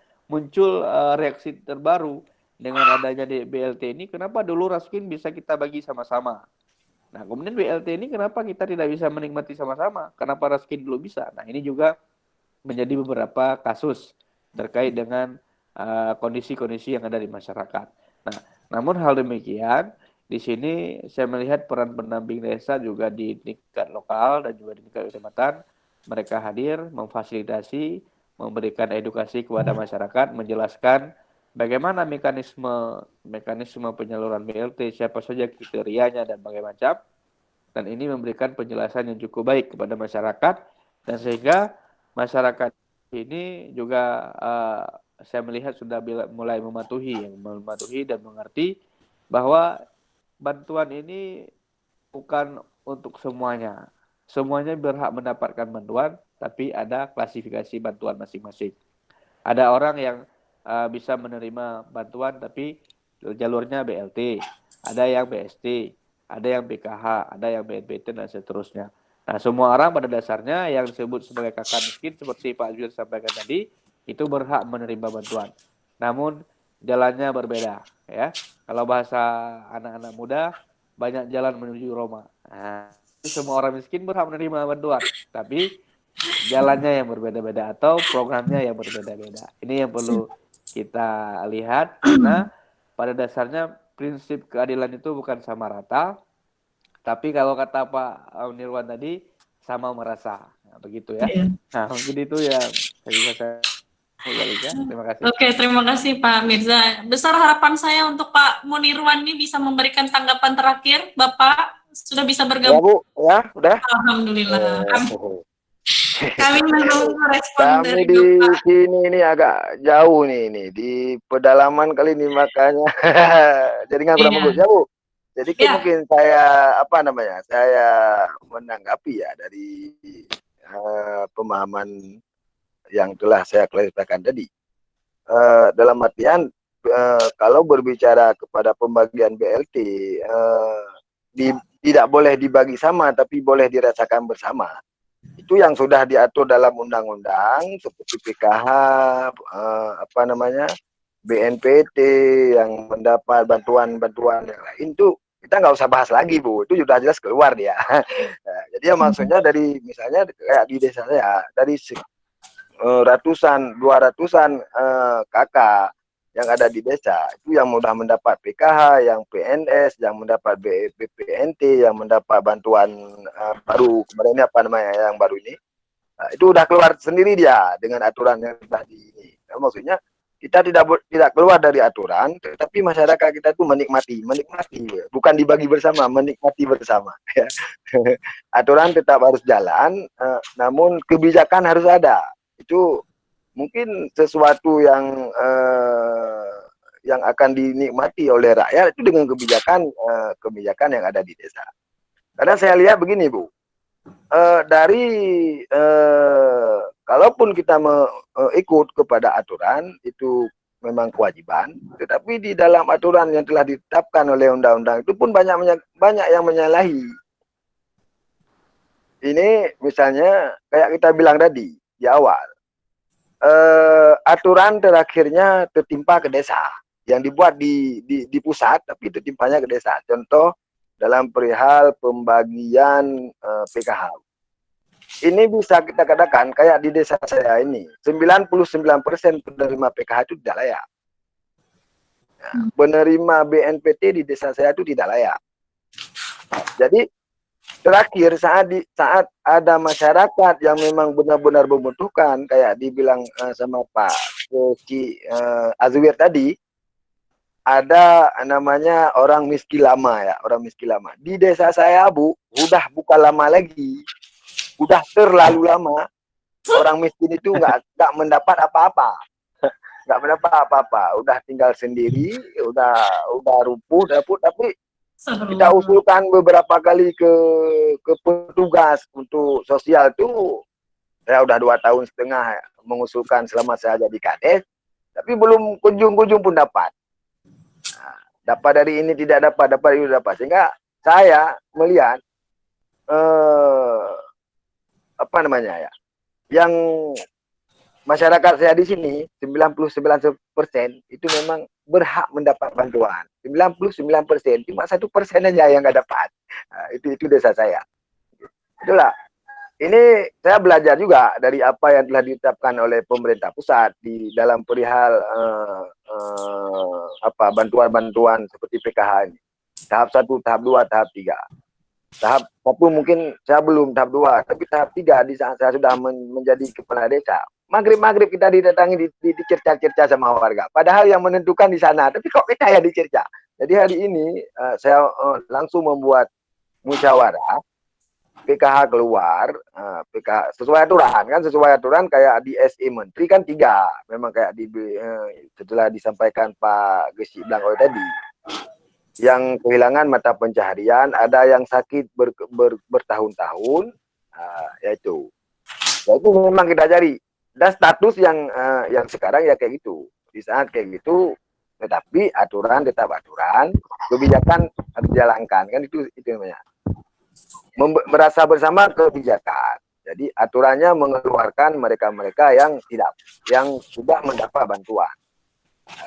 reaksi terbaru dengan adanya BLT ini. Kenapa dulu raskin bisa kita bagi sama-sama? Nah, kemudian BLT ini kenapa kita tidak bisa menikmati sama-sama? Kenapa Raskin dulu bisa? Nah, ini juga menjadi beberapa kasus terkait dengan kondisi-kondisi yang ada di masyarakat. Nah, namun hal demikian, di sini saya melihat peran pendamping desa juga di tingkat lokal dan juga di tingkat kecamatan, mereka hadir, memfasilitasi, memberikan edukasi kepada masyarakat, menjelaskan bagaimana mekanisme penyaluran BLT, siapa saja kriterianya dan bagaimana macam. Dan ini memberikan penjelasan yang cukup baik kepada masyarakat, dan sehingga masyarakat ini juga saya melihat sudah mulai mematuhi dan mengerti bahwa bantuan ini bukan untuk semuanya. Semuanya berhak mendapatkan bantuan, tapi ada klasifikasi bantuan masing-masing. Ada orang yang bisa menerima bantuan tapi jalurnya BLT, ada yang BST, ada yang BKH, ada yang BNPT, dan seterusnya. Nah, semua orang pada dasarnya yang disebut sebagai kakak miskin seperti Pak Jur sampaikan tadi, itu berhak menerima bantuan. Namun jalannya berbeda, ya. Kalau bahasa anak-anak muda, banyak jalan menuju Roma. Nah, semua orang miskin berhak menerima bantuan, tapi jalannya yang berbeda-beda atau programnya yang berbeda-beda. Ini yang perlu kita lihat, karena pada dasarnya prinsip keadilan itu bukan sama rata, tapi kalau kata Pak Nirwan tadi, sama merasa. Nah, begitu ya. Iya. Nah, mungkin itu yang bisa saya terima kasih. Oke, terima kasih Pak Mirza. Besar harapan saya untuk Pak Munirwan ini bisa memberikan tanggapan terakhir. Bapak sudah bisa Ya bergabung. Bu, ya udah. Alhamdulillah. Kami menunggu respon Kami dari di Bapak. sini ini agak jauh nih di pedalaman kali ini makanya jadi nggak kurang bagus ya Bu. Jadi Ya. mungkin saya saya menanggapi ya dari pemahaman yang telah saya klarifikasikan tadi. Dalam artian kalau berbicara kepada pembagian BLT tidak boleh dibagi sama tapi boleh dirasakan bersama. Itu yang sudah diatur dalam undang-undang seperti PKH, BNPT yang mendapat bantuan-bantuan yang lain itu kita nggak usah bahas lagi Bu, itu sudah jelas keluar dia. Nah, jadi ya maksudnya dari misalnya kayak di desa saya dari ratusan, 200-an kakak yang ada di desa itu yang mudah mendapat PKH, yang PNS, yang mendapat BPNT, yang mendapat bantuan baru kemarin ini yang baru ini, itu udah keluar sendiri dia dengan aturan yang sudah ini. Nah, maksudnya kita tidak keluar dari aturan, tetapi masyarakat kita itu menikmati, bukan dibagi bersama, menikmati bersama. Ya. Aturan tetap harus jalan, namun kebijakan harus ada. Itu mungkin sesuatu yang akan dinikmati oleh rakyat itu dengan kebijakan yang ada di desa. Karena saya lihat begini Bu, kalaupun kita ikut kepada aturan itu memang kewajiban, tetapi di dalam aturan yang telah ditetapkan oleh undang-undang itu pun banyak yang menyalahi. Ini misalnya kayak kita bilang tadi di awal, aturan terakhirnya tertimpa ke desa yang dibuat di pusat tapi tertimpanya ke desa. Contoh dalam perihal pembagian PKH. Ini bisa kita katakan kayak di desa saya ini 99% penerima PKH itu tidak layak. Nah, penerima BNPT di desa saya itu tidak layak. Jadi terakhir saat ada masyarakat yang memang benar-benar membutuhkan, kayak dibilang sama Pak Azwir tadi, ada namanya orang miskin lama ya, orang miskin lama. Di desa saya Bu, udah bukan lama lagi, udah terlalu lama. Orang miskin itu nggak mendapat apa-apa, nggak mendapat apa-apa, udah tinggal sendiri, udah rupuh, tapi kita usulkan beberapa kali ke petugas untuk sosial tuh ya udah 2,5 tahun mengusulkan selama saya jadi kades, tapi belum kunjung pun dapat. Nah, dapat dari ini tidak dapat itu dapat, sehingga saya melihat yang masyarakat saya di sini 99% itu memang berhak mendapat bantuan. 99%, cuma 1% aja yang nggak dapat. Itu desa saya. Itulah. Ini saya belajar juga dari apa yang telah ditetapkan oleh pemerintah pusat di dalam perihal bantuan-bantuan seperti PKH ini. Tahap 1, tahap 2, tahap 3. Tahap 1 mungkin saya belum tahap 2, tapi tahap 3 di saat saya sudah menjadi kepala desa. Maghrib kita didatangi dicerca-cerca sama warga. Padahal yang menentukan di sana, tapi kok kita yang dicerca. Jadi hari ini saya langsung membuat musyawarah. PKH keluar, PKH sesuai aturan kayak di SE Menteri kan 3, memang kayak setelah disampaikan Pak Gesi Blangkoi tadi, yang kehilangan mata pencaharian, ada yang sakit bertahun-tahun, yaitu memang kita cari, dan status yang sekarang ya kayak gitu, di saat kayak gitu, tetapi aturan tetap aturan, kebijakan harus dijalankan, kan itu namanya. Merasa bersama kebijakan. Jadi aturannya mengeluarkan mereka-mereka yang sudah mendapat bantuan.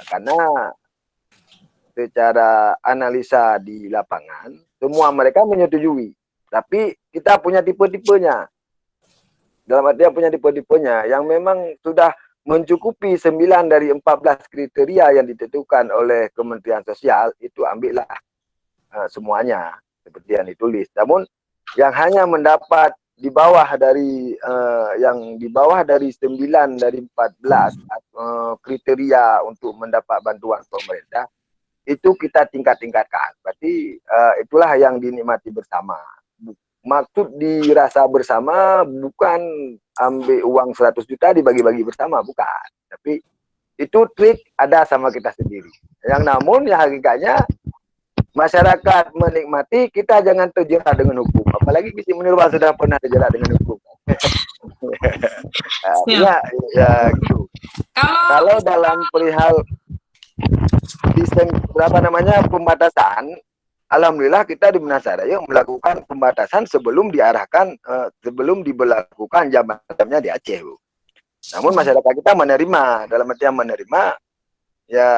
Karena secara analisa di lapangan, semua mereka menyetujui. Tapi kita punya tipe-tipenya. Dalam artinya punya tipe-tipenya yang memang sudah mencukupi 9 dari 14 kriteria yang ditentukan oleh Kementerian Sosial, itu ambillah semuanya seperti yang ditulis. Namun yang hanya mendapat di bawah dari 9 dari 14 kriteria untuk mendapat bantuan pemerintah, itu kita tingkat-tingkatkan. Berarti itulah yang dinikmati bersama. Maksud dirasa bersama bukan ambil uang 100 juta dibagi-bagi bersama, bukan. Tapi itu trik ada sama kita sendiri. Yang namun yang hakikatnya masyarakat menikmati, kita jangan terjerat dengan hukum. Apalagi Gisi Munirwan sudah pernah terjerat dengan hukum. Ya gitu. Kalau dalam perihal pembatasan, alhamdulillah kita di Menasaraya melakukan pembatasan sebelum diberlakukan jamnya di Aceh, Bu. Namun masyarakat kita menerima, dalam artian menerima ya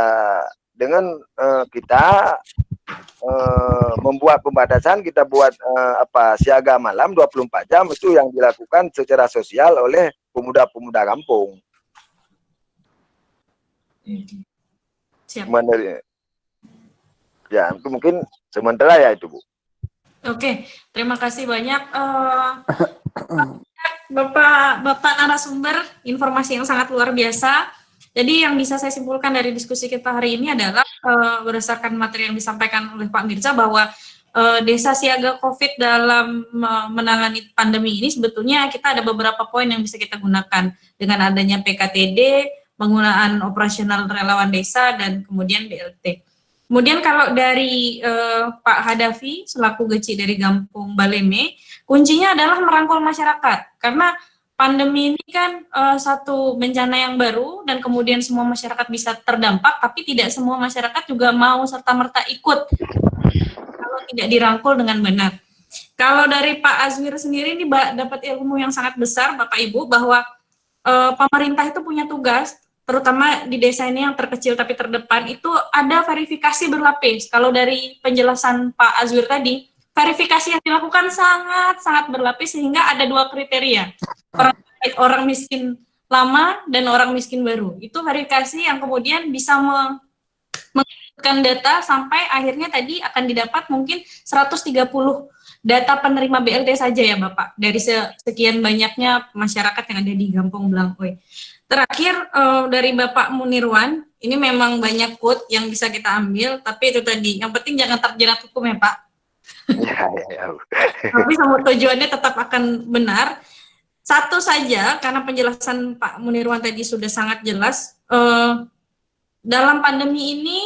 dengan kita membuat pembatasan, kita buat siaga malam 24 jam, itu yang dilakukan secara sosial oleh pemuda-pemuda kampung. Siap. Ya, itu mungkin sementara ya itu, Bu. Oke, terima kasih banyak Bapak narasumber, informasi yang sangat luar biasa. Jadi yang bisa saya simpulkan dari diskusi kita hari ini adalah berdasarkan materi yang disampaikan oleh Pak Mirza bahwa desa siaga COVID dalam menangani pandemi ini sebetulnya kita ada beberapa poin yang bisa kita gunakan dengan adanya PKTD, penggunaan operasional relawan desa, dan kemudian BLT. Kemudian kalau dari Pak Hadafi selaku Geci dari Gampung Baleme, kuncinya adalah merangkul masyarakat karena pandemi ini kan satu bencana yang baru dan kemudian semua masyarakat bisa terdampak, tapi tidak semua masyarakat juga mau serta-merta ikut kalau tidak dirangkul dengan benar. Kalau dari Pak Azwir sendiri ini dapat ilmu yang sangat besar, Bapak Ibu, bahwa pemerintah itu punya tugas, terutama di desa ini yang terkecil tapi terdepan, itu ada verifikasi berlapis. Kalau dari penjelasan Pak Azwir tadi, verifikasi yang dilakukan sangat-sangat berlapis sehingga ada 2 kriteria. Orang miskin lama dan orang miskin baru. Itu verifikasi yang kemudian bisa mengumpulkan data sampai akhirnya tadi akan didapat mungkin 130 data penerima BLT saja ya Bapak, dari sekian banyaknya masyarakat yang ada di Gampung Blangkoi. Terakhir dari Bapak Munirwan, ini memang banyak quote yang bisa kita ambil, tapi itu tadi, yang penting jangan terjerat hukum ya Pak. Ya. Tapi semua tujuannya tetap akan benar. Satu saja, karena penjelasan Pak Munirwan tadi sudah sangat jelas, dalam pandemi ini,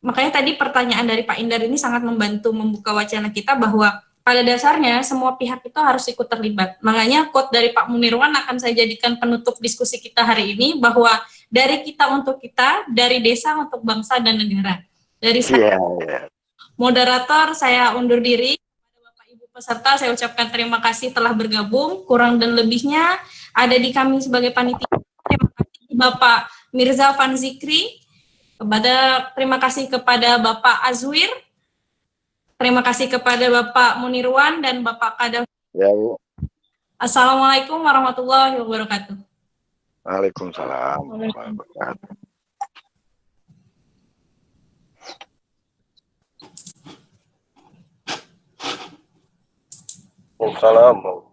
makanya tadi pertanyaan dari Pak Indar ini sangat membantu membuka wacana kita bahwa pada dasarnya semua pihak itu harus ikut terlibat. Makanya quote dari Pak Munirwan akan saya jadikan penutup diskusi kita hari ini, bahwa dari kita untuk kita, dari desa untuk bangsa dan negara. Dari saya, moderator, saya undur diri. Peserta, saya ucapkan terima kasih telah bergabung. Kurang dan lebihnya ada di kami sebagai panitia. Terima kasih Bapak Mirza Van Zikri, Terima kasih kepada Bapak Azwir, terima kasih kepada Bapak Munirwan dan Bapak Kadal. Ya, Bu. Assalamualaikum warahmatullahi wabarakatuh. Waalaikumsalam warahmatullahi wabarakatuh. Waalaikumsalam.